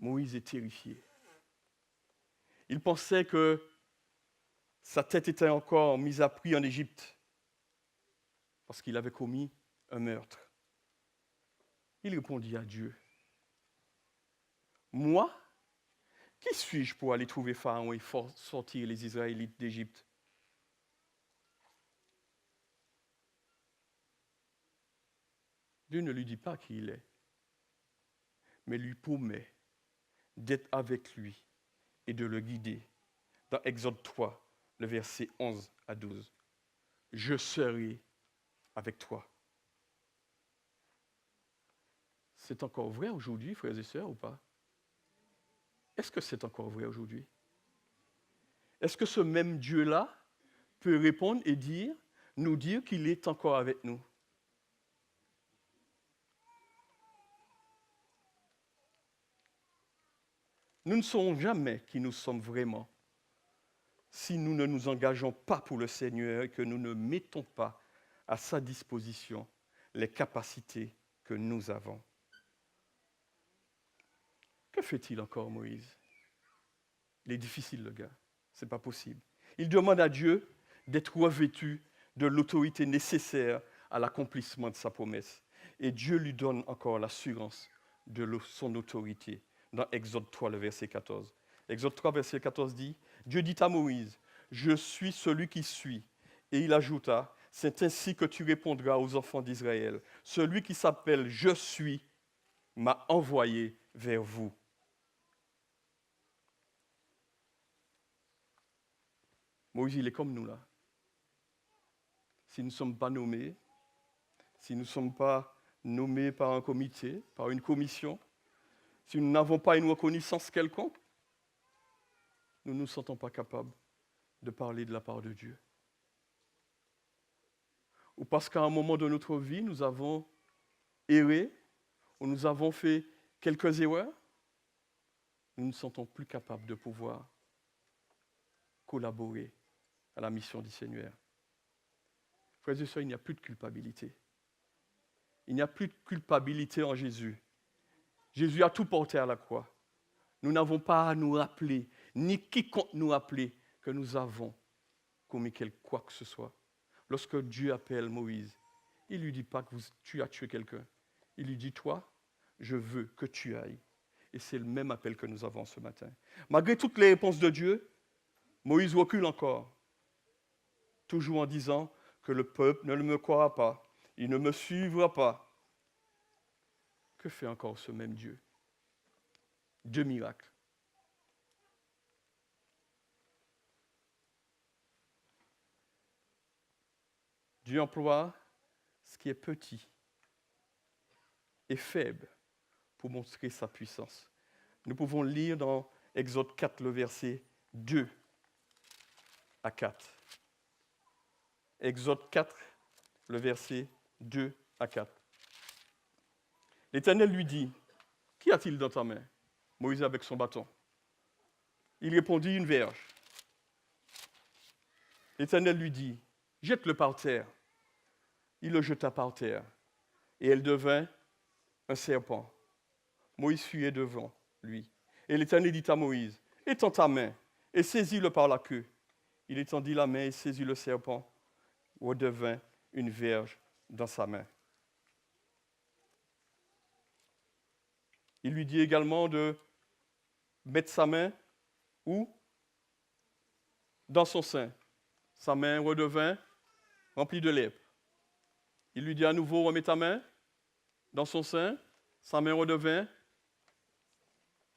Moïse est terrifié. Il pensait que sa tête était encore mise à prix en Égypte parce qu'il avait commis un meurtre. Il répondit à Dieu, « Moi, qui suis-je pour aller trouver Pharaon et sortir les Israélites d'Égypte? » Dieu ne lui dit pas qui il est, mais lui promet d'être avec lui et de le guider. Dans Exode 3, le verset 11 à 12. « Je serai avec toi. » C'est encore vrai aujourd'hui, frères et sœurs, ou pas? Est-ce que c'est encore vrai aujourd'hui? Est-ce que ce même Dieu-là peut répondre et nous dire qu'il est encore avec nous? Nous ne saurons jamais qui nous sommes vraiment si nous ne nous engageons pas pour le Seigneur et que nous ne mettons pas à sa disposition les capacités que nous avons. Que fait-il encore, Moïse? Il est difficile, le gars. Ce n'est pas possible. Il demande à Dieu d'être revêtu de l'autorité nécessaire à l'accomplissement de sa promesse. Et Dieu lui donne encore l'assurance de son autorité dans Exode 3, le verset 14. Exode 3, verset 14 dit, Dieu dit à Moïse, « Je suis celui qui suis. » Et il ajouta, « C'est ainsi que tu répondras aux enfants d'Israël. Celui qui s'appelle « Je suis » m'a envoyé vers vous. » Moïse, il est comme nous là. Si nous ne sommes pas nommés, si nous ne sommes pas nommés par un comité, par une commission, si nous n'avons pas une reconnaissance quelconque, nous ne nous sentons pas capables de parler de la part de Dieu. Ou parce qu'à un moment de notre vie, nous avons erré, ou nous avons fait quelques erreurs, nous ne nous sentons plus capables de pouvoir collaborer à la mission du Seigneur. Frères et sœurs, il n'y a plus de culpabilité. Il n'y a plus de culpabilité en Jésus. Jésus a tout porté à la croix. Nous n'avons pas à nous rappeler, ni quiconque nous rappeler que nous avons commis quoi que ce soit. Lorsque Dieu appelle Moïse, il ne lui dit pas que tu as tué quelqu'un. Il lui dit, toi, je veux que tu ailles. Et c'est le même appel que nous avons ce matin. Malgré toutes les réponses de Dieu, Moïse recule encore, toujours en disant que le peuple ne me croira pas, il ne me suivra pas. Que fait encore ce même Dieu? 2 miracles. Dieu emploie ce qui est petit et faible pour montrer sa puissance. Nous pouvons lire dans Exode 4, le verset 2 à 4. Exode 4, le verset 2 à 4. L'Éternel lui dit, « Qu'y a-t-il dans ta main ?» Moïse avec son bâton. Il répondit, « Une verge. » L'Éternel lui dit, « Jette-le par terre. » Il le jeta par terre, et elle devint un serpent. Moïse fuyait devant lui. Et l'Éternel dit à Moïse, « Étends ta main, et saisis-le par la queue. » Il étendit la main et saisit le serpent, redevint une verge dans sa main. Il lui dit également de mettre sa main où? Dans son sein. Sa main redevint remplie de lèpre. Il lui dit à nouveau, remets ta main dans son sein. Sa main redevint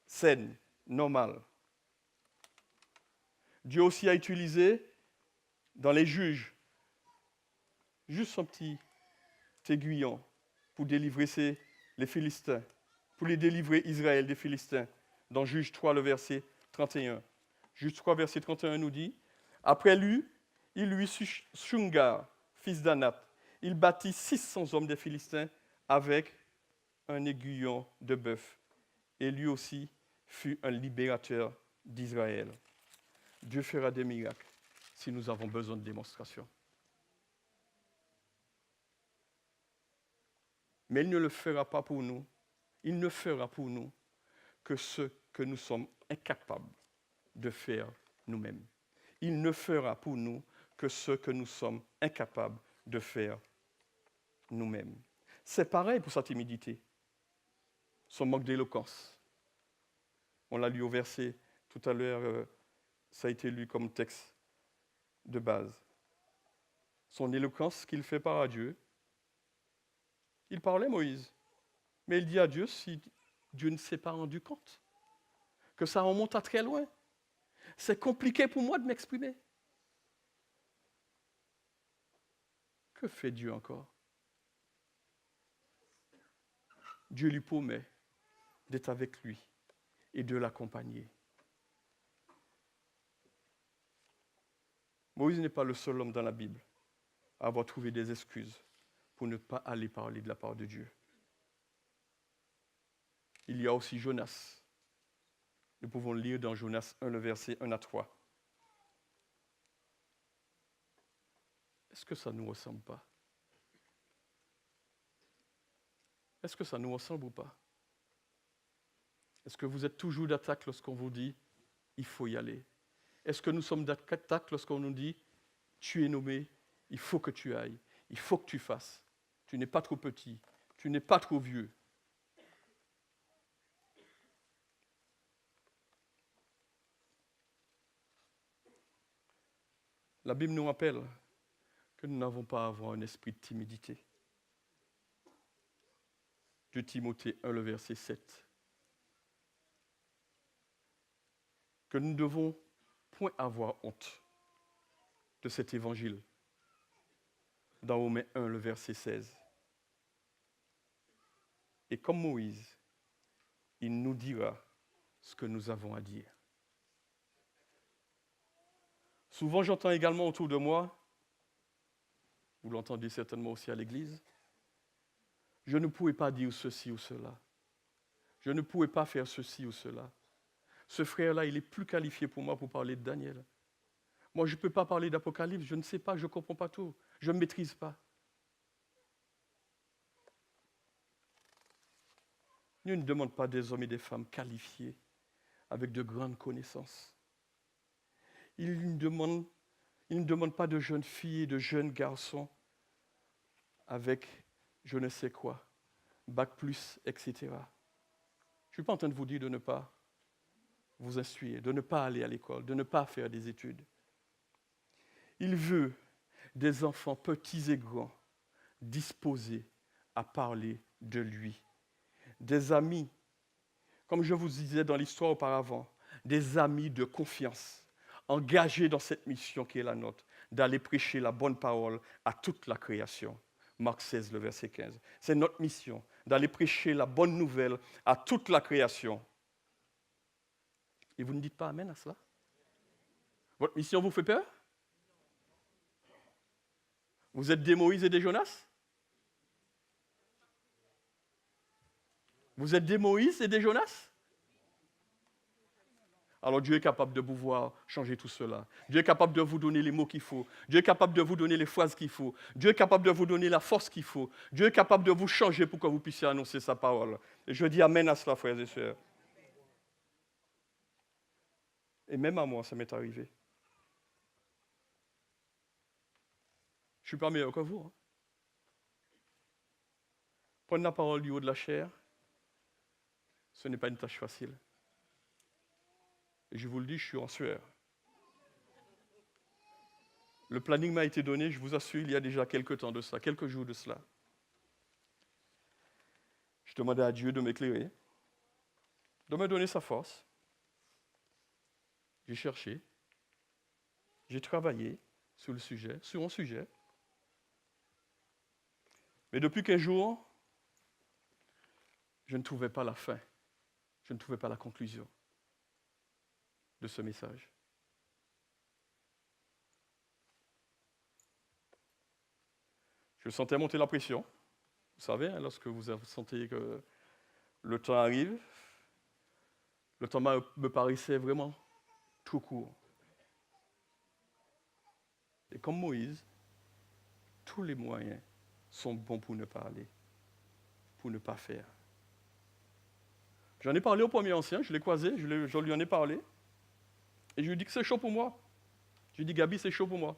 saine, normale. Dieu aussi a utilisé dans les juges juste un petit aiguillon pour délivrer les Philistins, pour les délivrer Israël des Philistins. Dans Juge 3, le verset 31. Juge 3, verset 31 nous dit, « Après lui, il lui Shungar, fils d'Anath. Il bâtit 600 hommes des Philistins avec un aiguillon de bœuf. Et lui aussi fut un libérateur d'Israël. » Dieu fera des miracles si nous avons besoin de démonstration. Mais il ne le fera pas pour nous. Il ne fera pour nous que ce que nous sommes incapables de faire nous-mêmes. Il ne fera pour nous que ce que nous sommes incapables de faire nous-mêmes. C'est pareil pour sa timidité, son manque d'éloquence. On l'a lu au verset tout à l'heure, ça a été lu comme texte de base. Son éloquence qu'il fait part à Dieu. Il parlait Moïse, mais il dit à Dieu si Dieu ne s'est pas rendu compte que ça remonte à très loin. C'est compliqué pour moi de m'exprimer. Que fait Dieu encore? Dieu lui promet d'être avec lui et de l'accompagner. Moïse n'est pas le seul homme dans la Bible à avoir trouvé des excuses pour ne pas aller parler de la part de Dieu. Il y a aussi Jonas. Nous pouvons lire dans Jonas 1, le verset 1 à 3. est-ce que ça ne nous ressemble pas? Est-ce que ça nous ressemble ou pas? Est-ce que vous êtes toujours d'attaque lorsqu'on vous dit « il faut y aller » ? Est-ce que nous sommes d'attaque lorsqu'on nous dit « tu es nommé, il faut que tu ailles, il faut que tu fasses, tu n'es pas trop petit, tu n'es pas trop vieux ». La Bible nous rappelle que nous n'avons pas à avoir un esprit de timidité. 2 Timothée 1, le verset 7. Que nous ne devons point avoir honte de cet évangile. Dans Romains 1, le verset 16. Et comme Moïse, il nous dira ce que nous avons à dire. Souvent, j'entends également autour de moi, vous l'entendez certainement aussi à l'église, je ne pouvais pas dire ceci ou cela. Je ne pouvais pas faire ceci ou cela. Ce frère-là, il est plus qualifié pour moi pour parler de Daniel. Moi, je ne peux pas parler d'Apocalypse, je ne sais pas, je ne comprends pas tout, je ne maîtrise pas. Dieu ne demande pas des hommes et des femmes qualifiés, avec de grandes connaissances. Il ne demande pas de jeunes filles et de jeunes garçons avec je ne sais quoi, bac plus, etc. Je ne suis pas en train de vous dire de ne pas vous instruire, de ne pas aller à l'école, de ne pas faire des études. Il veut des enfants petits et grands, disposés à parler de lui. Des amis, comme je vous disais dans l'histoire auparavant, des amis de confiance, engagés dans cette mission qui est la nôtre, d'aller prêcher la bonne parole à toute la création. Marc 16, le verset 15. C'est notre mission, d'aller prêcher la bonne nouvelle à toute la création. Et vous ne dites pas amen à cela? Votre mission vous fait peur? Vous êtes des Moïse et des Jonas? Vous êtes des Moïse et des Jonas? Alors Dieu est capable de pouvoir changer tout cela. Dieu est capable de vous donner les mots qu'il faut. Dieu est capable de vous donner les phrases qu'il faut. Dieu est capable de vous donner la force qu'il faut. Dieu est capable de vous changer pour que vous puissiez annoncer sa parole. Et je dis amen à cela, frères et sœurs. Et même à moi, ça m'est arrivé. Je ne suis pas meilleur que vous. Prendre la parole du haut de la chair, ce n'est pas une tâche facile. Et je vous le dis, je suis en sueur. Le planning m'a été donné, je vous assure, il y a déjà quelques temps de cela, quelques jours de cela. Je demandais à Dieu de m'éclairer, de me donner sa force. J'ai cherché, j'ai travaillé sur un sujet. Mais depuis 15 jours, je ne trouvais pas la fin, je ne trouvais pas la conclusion de ce message. Je sentais monter la pression. Vous savez, lorsque vous sentez que le temps arrive, le temps me paraissait vraiment trop court. Et comme Moïse, tous les moyens sont bons pour ne pas aller, pour ne pas faire. J'en ai parlé au premier ancien, je l'ai croisé, je lui en ai parlé. Et je lui ai dit que c'est chaud pour moi. Je lui ai dit, Gabi, c'est chaud pour moi.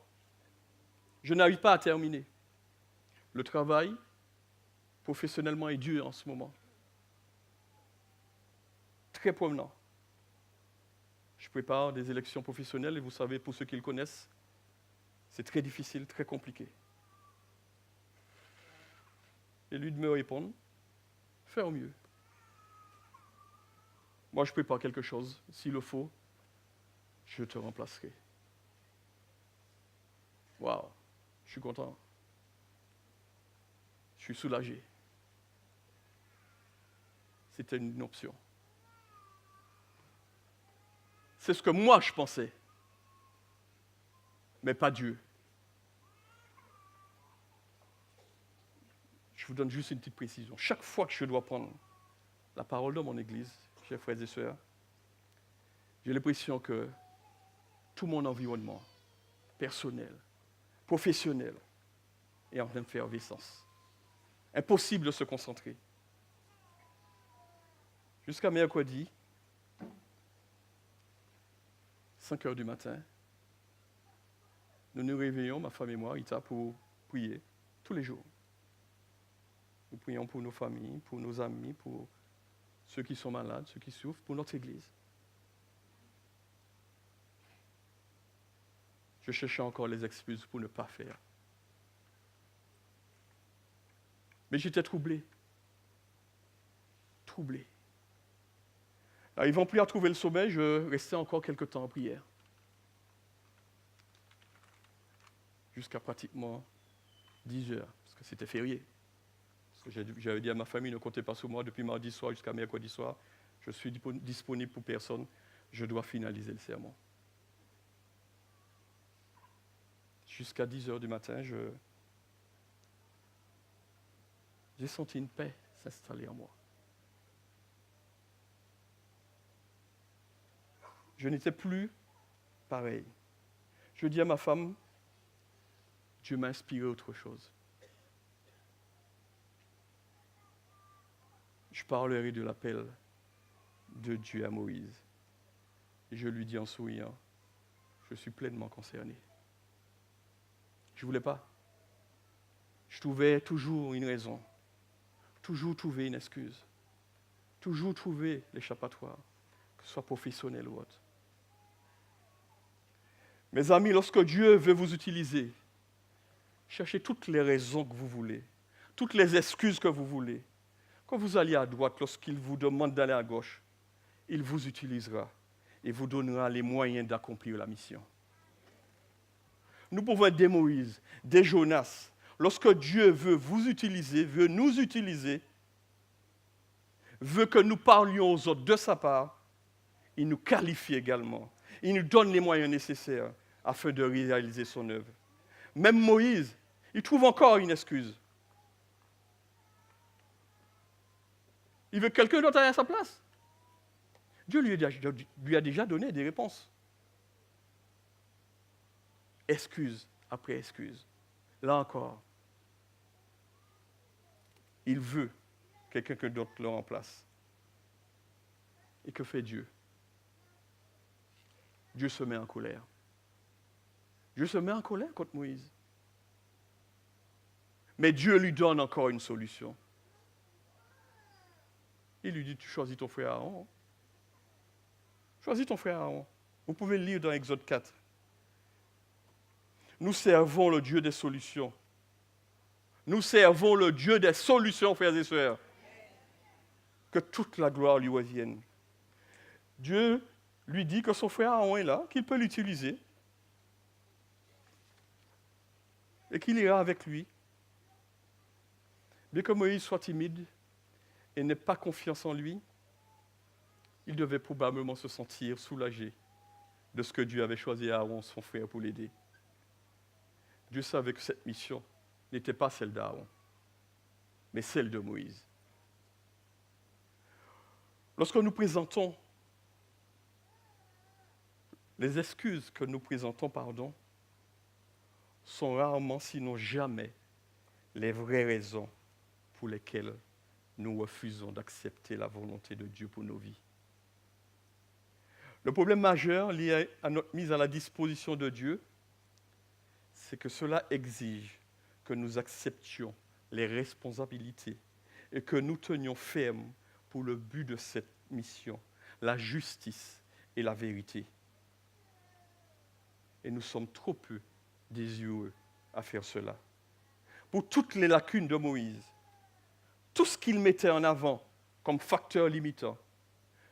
Je n'arrive pas à terminer. Le travail, professionnellement, est dur en ce moment. Très promenant. Je prépare des élections professionnelles et vous savez, pour ceux qui le connaissent, c'est très difficile, très compliqué. Et lui de me répondre, fais au mieux. Moi, je prépare quelque chose, s'il le faut. Je te remplacerai. Waouh, je suis content. Je suis soulagé. C'était une option. C'est ce que moi je pensais, mais pas Dieu. Je vous donne juste une petite précision. Chaque fois que je dois prendre la parole dans mon église, chers frères et sœurs, j'ai l'impression que tout mon environnement, personnel, professionnel, et en effervescence. Impossible de se concentrer. Jusqu'à mercredi, 5 heures du matin, nous nous réveillons, ma femme et moi, Ita, pour prier tous les jours. Nous prions pour nos familles, pour nos amis, pour ceux qui sont malades, ceux qui souffrent, pour notre Église. Je cherchais encore les excuses pour ne pas faire. Mais j'étais troublé. Troublé. N'arrivant plus à trouver le sommeil, je restais encore quelque temps en prière. Jusqu'à pratiquement 10 heures, parce que c'était férié. Parce que j'avais dit à ma famille, ne comptez pas sur moi, depuis mardi soir jusqu'à mercredi soir, je suis disponible pour personne, je dois finaliser le sermon. Jusqu'à 10 heures du matin, j'ai senti une paix s'installer en moi. Je n'étais plus pareil. Je dis à ma femme, Dieu m'a inspiré autre chose. Je parlerai de l'appel de Dieu à Moïse. Et je lui dis en souriant, je suis pleinement concerné. Je ne voulais pas. Je trouvais toujours une raison, toujours trouver une excuse, toujours trouver l'échappatoire, que ce soit professionnel ou autre. Mes amis, lorsque Dieu veut vous utiliser, cherchez toutes les raisons que vous voulez, toutes les excuses que vous voulez. Quand vous allez à droite, lorsqu'il vous demande d'aller à gauche, il vous utilisera et vous donnera les moyens d'accomplir la mission. Nous pouvons être des Moïse, des Jonas. Lorsque Dieu veut vous utiliser, veut nous utiliser, veut que nous parlions aux autres de sa part, il nous qualifie également. Il nous donne les moyens nécessaires afin de réaliser son œuvre. Même Moïse, il trouve encore une excuse. Il veut que quelqu'un d'autre aille à sa place. Dieu lui a déjà donné des réponses. Excuse après excuse. Là encore, il veut que quelqu'un d'autre le remplace. Et que fait Dieu? Dieu se met en colère. Dieu se met en colère contre Moïse. Mais Dieu lui donne encore une solution. Il lui dit, tu choisis ton frère Aaron. Choisis ton frère Aaron. Vous pouvez le lire dans Exode 4. Nous servons le Dieu des solutions. Nous servons le Dieu des solutions, frères et sœurs. Que toute la gloire lui revienne. Dieu lui dit que son frère Aaron est là, qu'il peut l'utiliser. Et qu'il ira avec lui. Bien que Moïse soit timide et n'ait pas confiance en lui, il devait probablement se sentir soulagé de ce que Dieu avait choisi Aaron, son frère, pour l'aider. Dieu savait que cette mission n'était pas celle d'Aaron, mais celle de Moïse. Lorsque nous présentons les excuses que nous présentons, sont rarement, sinon jamais, les vraies raisons pour lesquelles nous refusons d'accepter la volonté de Dieu pour nos vies. Le problème majeur lié à notre mise à la disposition de Dieu, c'est que cela exige que nous acceptions les responsabilités et que nous tenions ferme pour le but de cette mission, la justice et la vérité. Et nous sommes trop peu désireux à faire cela. Pour toutes les lacunes de Moïse, tout ce qu'il mettait en avant comme facteur limitant,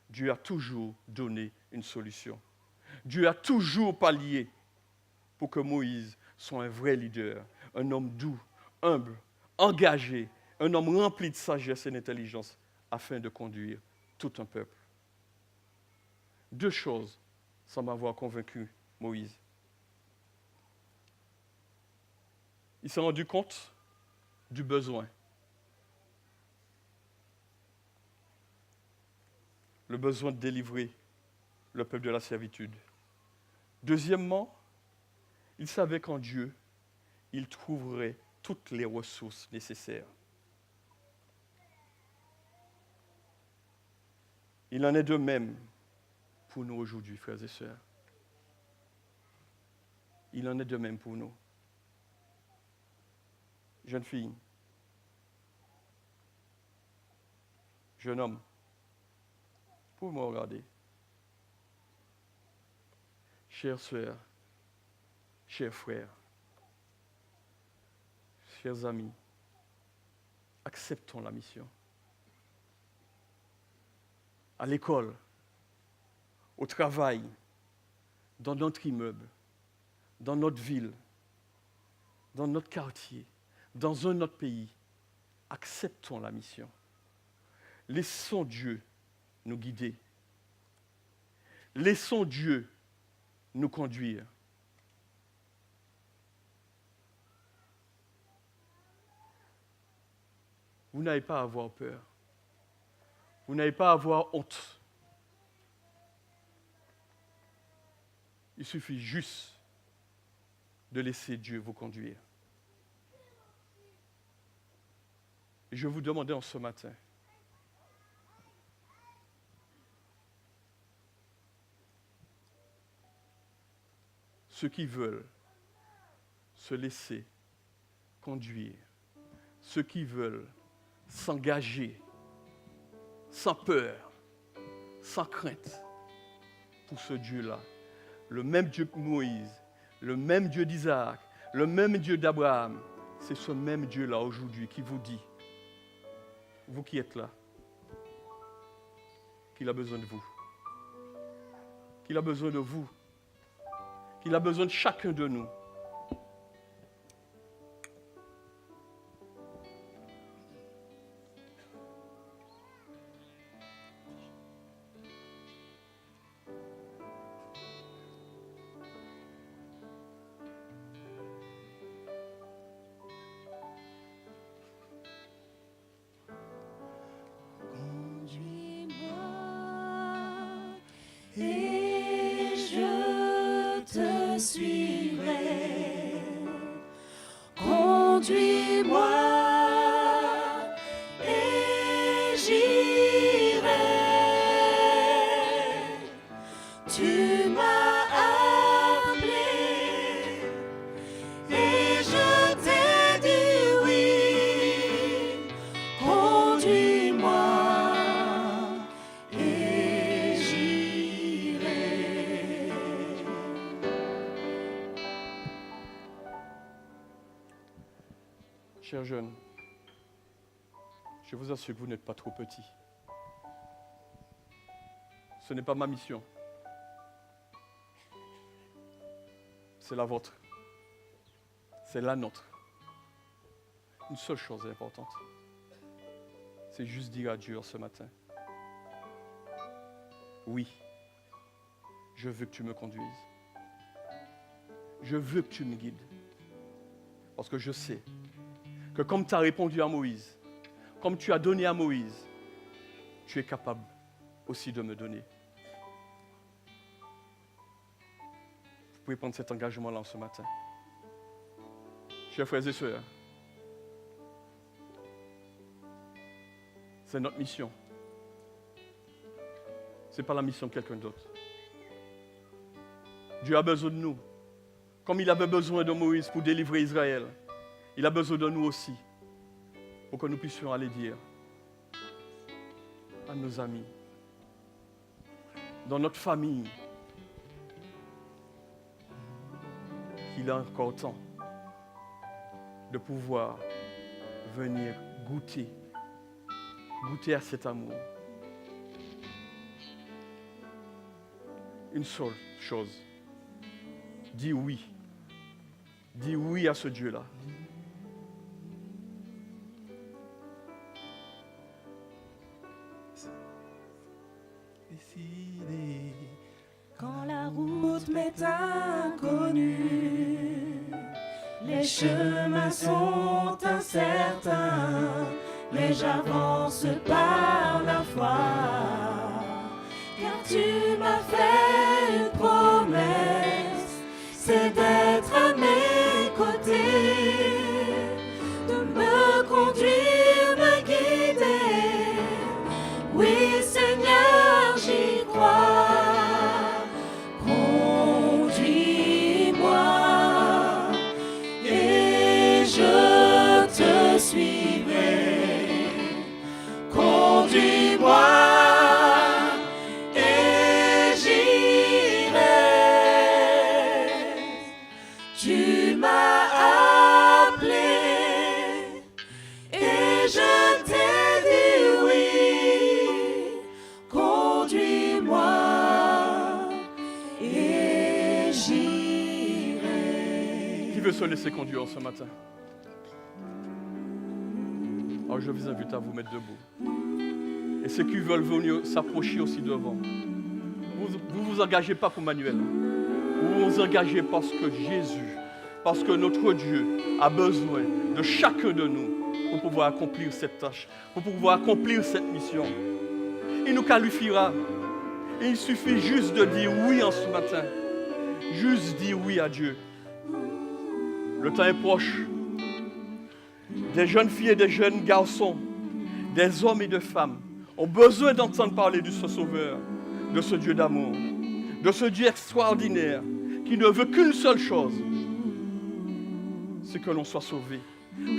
Dieu a toujours donné une solution. Dieu a toujours pallié pour que Moïse soit un vrai leader, un homme doux, humble, engagé, un homme rempli de sagesse et d'intelligence afin de conduire tout un peuple. 2 choses semblent avoir convaincu Moïse. Il s'est rendu compte du besoin. Le besoin de délivrer le peuple de la servitude. Deuxièmement, il savait qu'en Dieu, il trouverait toutes les ressources nécessaires. Il en est de même pour nous aujourd'hui, frères et sœurs. Il en est de même pour nous. Jeune fille, jeune homme, pour me regarder. Chères sœurs, chers frères, chers amis, acceptons la mission. À l'école, au travail, dans notre immeuble, dans notre ville, dans notre quartier, dans un autre pays, acceptons la mission. Laissons Dieu nous guider. Laissons Dieu nous conduire. Vous n'avez pas à avoir peur. Vous n'avez pas à avoir honte. Il suffit juste de laisser Dieu vous conduire. Et je vous demandais en ce matin, ceux qui veulent se laisser conduire, ceux qui veulent s'engager sans peur, sans crainte, pour ce Dieu-là, le même Dieu que Moïse, le même Dieu d'Isaac, le même Dieu d'Abraham, c'est ce même Dieu-là aujourd'hui qui vous dit, vous qui êtes là, qu'il a besoin de vous, qu'il a besoin de vous, qu'il a besoin de chacun de nous. Et je te suivrai. Conduis-moi et j'irai. Tu m'as appelé et je t'ai dit oui. Conduis-moi. Chers jeunes, je vous assure que vous n'êtes pas trop petits. Ce n'est pas ma mission. C'est la vôtre. C'est la nôtre. Une seule chose est importante. C'est juste dire à Dieu ce matin, oui, je veux que tu me conduises. Je veux que tu me guides. Parce que je sais que comme tu as répondu à Moïse, comme tu as donné à Moïse, tu es capable aussi de me donner. Vous pouvez prendre cet engagement-là ce matin. Chers frères et sœurs, c'est notre mission. Ce n'est pas la mission de quelqu'un d'autre. Dieu a besoin de nous. Comme il avait besoin de Moïse pour délivrer Israël, il a besoin de nous aussi pour que nous puissions aller dire à nos amis, dans notre famille, qu'il a encore temps de pouvoir venir goûter à cet amour. Une seule chose, dis oui. Dis oui à ce Dieu-là. Quand la route m'est inconnue, les chemins sont incertains, mais j'avance par la foi, car tu m'as fait une promesse, c'est d'être à mes côtés veut se laisser conduire ce matin? Alors je vous invite à vous mettre debout. Et ceux qui veulent venir s'approcher aussi devant, vous engagez pas pour Manuel. Vous vous engagez parce que Jésus, parce que notre Dieu a besoin de chacun de nous pour pouvoir accomplir cette tâche, pour pouvoir accomplir cette mission. Il nous qualifiera. Et il suffit juste de dire oui en ce matin. Juste dire oui à Dieu. Le temps est proche. Des jeunes filles et des jeunes garçons, des hommes et des femmes ont besoin d'entendre parler de ce Sauveur, de ce Dieu d'amour, de ce Dieu extraordinaire qui ne veut qu'une seule chose, c'est que l'on soit sauvé,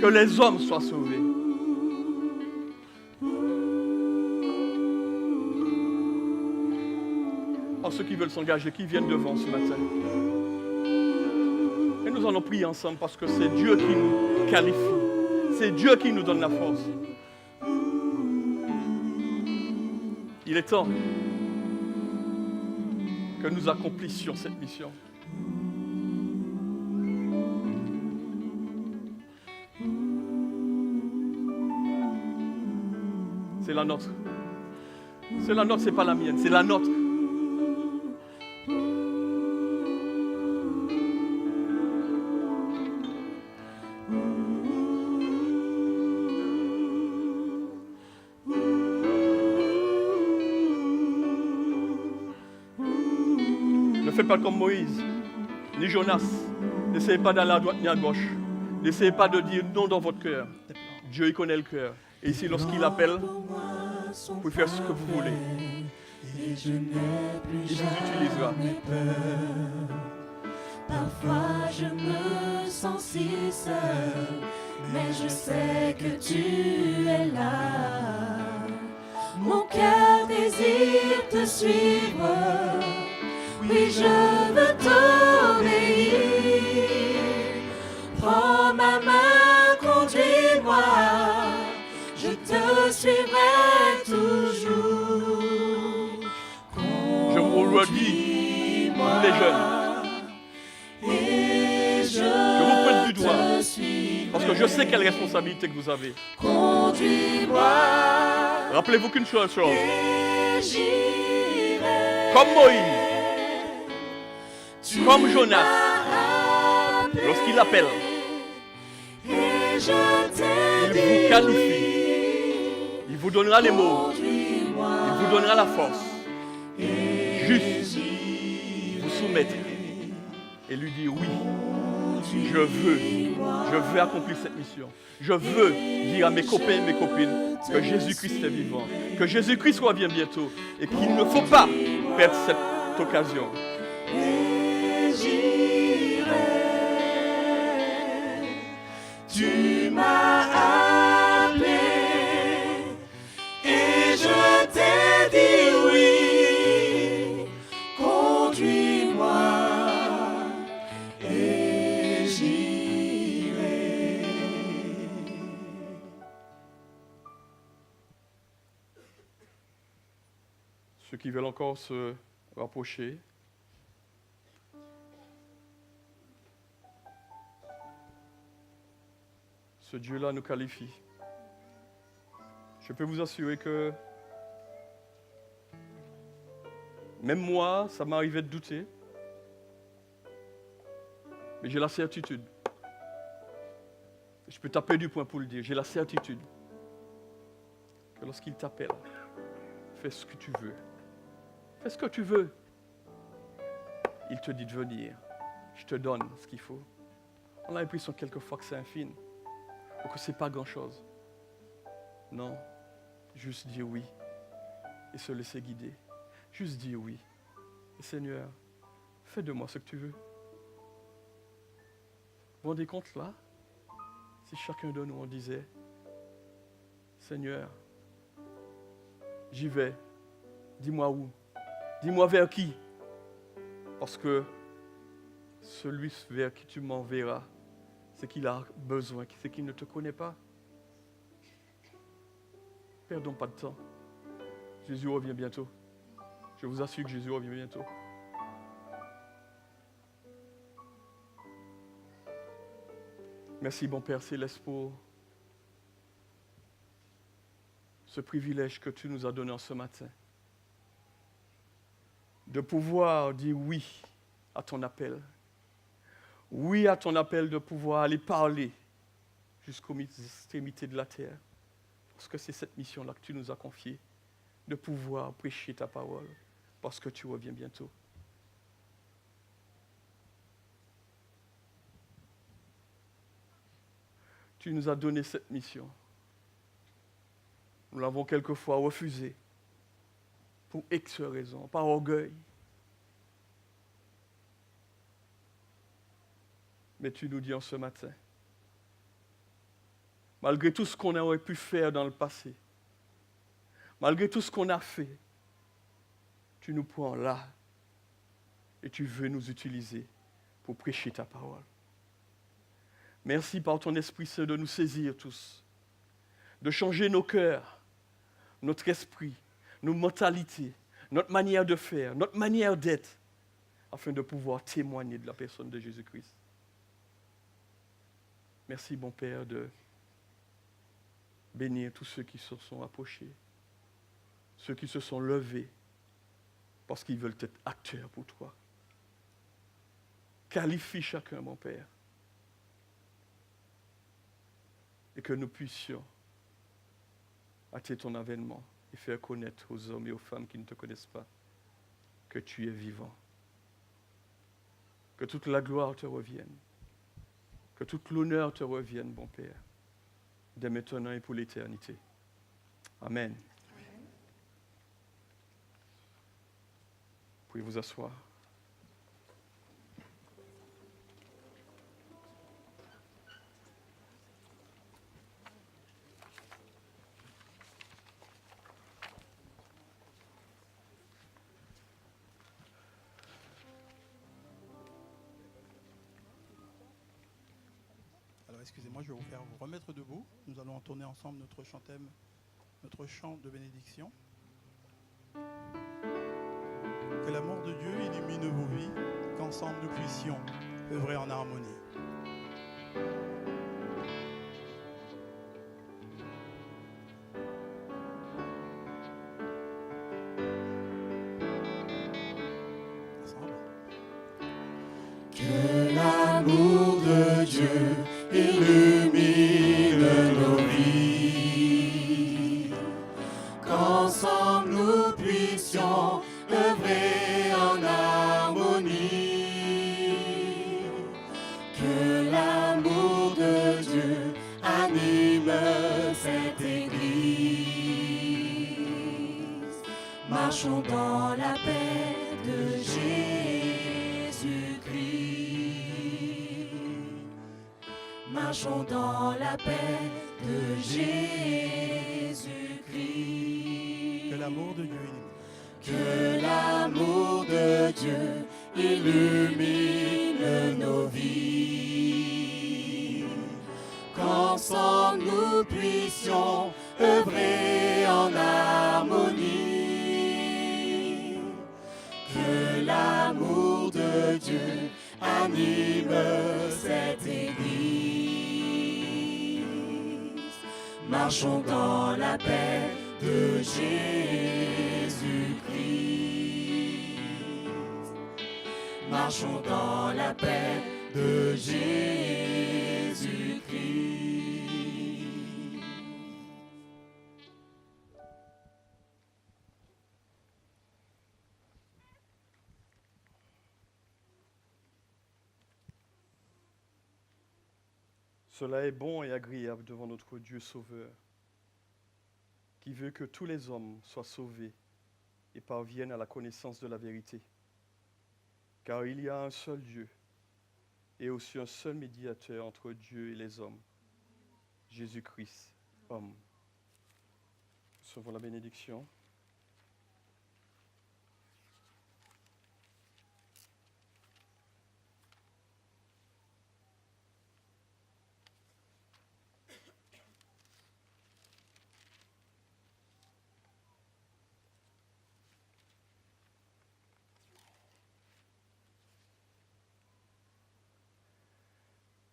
que les hommes soient sauvés. Alors ceux qui veulent s'engager, qui viennent devant ce matin. Et nous allons prier ensemble parce que c'est Dieu qui nous qualifie. C'est Dieu qui nous donne la force. Il est temps que nous accomplissions cette mission. C'est la nôtre. C'est la nôtre, c'est pas la mienne, c'est la nôtre. Ne faites pas comme Moïse, ni Jonas. N'essayez pas d'aller à droite ni à gauche. N'essayez pas de dire non dans votre cœur. Dieu, il connaît le cœur. Et ici, lorsqu'il appelle, vous pouvez faire ce que vous voulez. Et je n'ai plus Il vous utilisera. jamais peur. Parfois je me sens si seul, mais je sais que tu es là. Mon cœur désire te suivre. Oui, je veux t'obéir. Prends ma main, conduis-moi. Je te suivrai toujours. Je vous redis, tous les jeunes, Et je vous pointe du doigt, te suivrai. parce que je sais quelle responsabilité que vous avez. Conduis-moi. Rappelez-vous qu'une seule chose, Et j'irai. comme Moïse, Tu comme Jonas, m'as appelé. lorsqu'il appelle, Et je t'ai il dit vous qualifie, oui. il vous donnera les mots, Conduis-moi. il vous donnera la force. Juste vous soumettre et lui dire oui, je veux accomplir cette mission. Je veux dire à mes copains et mes copines que Jésus-Christ est vivant, que Jésus-Christ revient bientôt et qu'il ne faut pas perdre cette occasion. Et j'irai. Tu m'as appelé et je t'ai dit oui. Conduis-moi et j'irai. Ceux qui veulent encore se rapprocher, ce Dieu-là nous qualifie. Je peux vous assurer que même moi, ça m'arrivait de douter, mais j'ai la certitude. Je peux taper du poing pour le dire, j'ai la certitude que lorsqu'il t'appelle, fais ce que tu veux. Fais ce que tu veux. Il te dit de venir. Je te donne ce qu'il faut. On a l'impression quelquefois que c'est infime ou que ce n'est pas grand-chose. Non, juste dire oui et se laisser guider. Juste dire oui. Et Seigneur, fais de moi ce que tu veux. Vous vous rendez compte là? Si chacun de nous on disait, Seigneur, j'y vais, dis-moi où, dis-moi vers qui, parce que celui vers qui tu m'enverras, c'est qu'il a besoin, c'est qu'il ne te connaît pas. Perdons pas de temps. Jésus revient bientôt. Je vous assure que Jésus revient bientôt. Merci, bon Père Céleste, pour ce privilège que tu nous as donné en ce matin, de pouvoir dire oui à ton appel. Oui à ton appel de pouvoir aller parler jusqu'aux extrémités de la terre. Parce que c'est cette mission-là que tu nous as confiée, de pouvoir prêcher ta parole, parce que tu reviens bientôt. Tu nous as donné cette mission. Nous l'avons quelquefois refusée, pour X raisons, par orgueil. Mais tu nous dis en ce matin, malgré tout ce qu'on aurait pu faire dans le passé, malgré tout ce qu'on a fait, tu nous prends là et tu veux nous utiliser pour prêcher ta parole. Merci par ton Esprit Saint de nous saisir tous, de changer nos cœurs, notre esprit, nos mentalités, notre manière de faire, notre manière d'être, afin de pouvoir témoigner de la personne de Jésus-Christ. Merci, bon Père, de bénir tous ceux qui se sont approchés, ceux qui se sont levés, parce qu'ils veulent être acteurs pour toi. Qualifie chacun, mon Père, et que nous puissions hâter ton avènement et faire connaître aux hommes et aux femmes qui ne te connaissent pas que tu es vivant. Que toute la gloire te revienne, que tout l'honneur te revienne, bon Père, dès maintenant et pour l'éternité. Amen. Vous pouvez vous asseoir. Alors excusez-moi, je vais vous faire vous remettre debout. Nous allons entonner ensemble notre chantème, notre chant de bénédiction. Que l'amour de Dieu illumine vos vies, qu'ensemble nous puissions œuvrer en harmonie. Ensemble. Que l'amour de Dieu illumine nos vies, qu'ensemble nous puissions œuvrer en harmonie. Que l'amour de Dieu anime cette Église. Marchons dans la paix de Jésus-Christ. Marchons dans la paix de Jésus-Christ. Que l'amour de Dieu illumine. Que l'amour de Dieu illumine nos vies. Qu'ensemble nous puissions œuvrer en harmonie. Que l'amour de Dieu anime cette Église. Marchons dans la paix de Jésus-Christ. Marchons dans la paix de Jésus-Christ. Cela est bon et agréable devant notre Dieu Sauveur, qui veut que tous les hommes soient sauvés et parviennent à la connaissance de la vérité. Car il y a un seul Dieu et aussi un seul médiateur entre Dieu et les hommes, Jésus-Christ, homme. Recevons la bénédiction.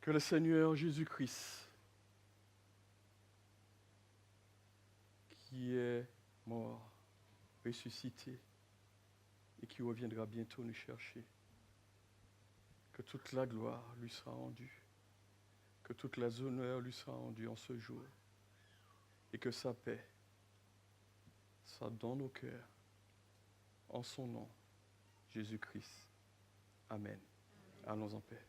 Que le Seigneur Jésus-Christ, qui est mort, ressuscité, et qui reviendra bientôt nous chercher, que toute la gloire lui sera rendue, que toute la honneur lui sera rendue en ce jour, et que sa paix soit dans nos cœurs, en son nom, Jésus-Christ. Amen. Allons en paix.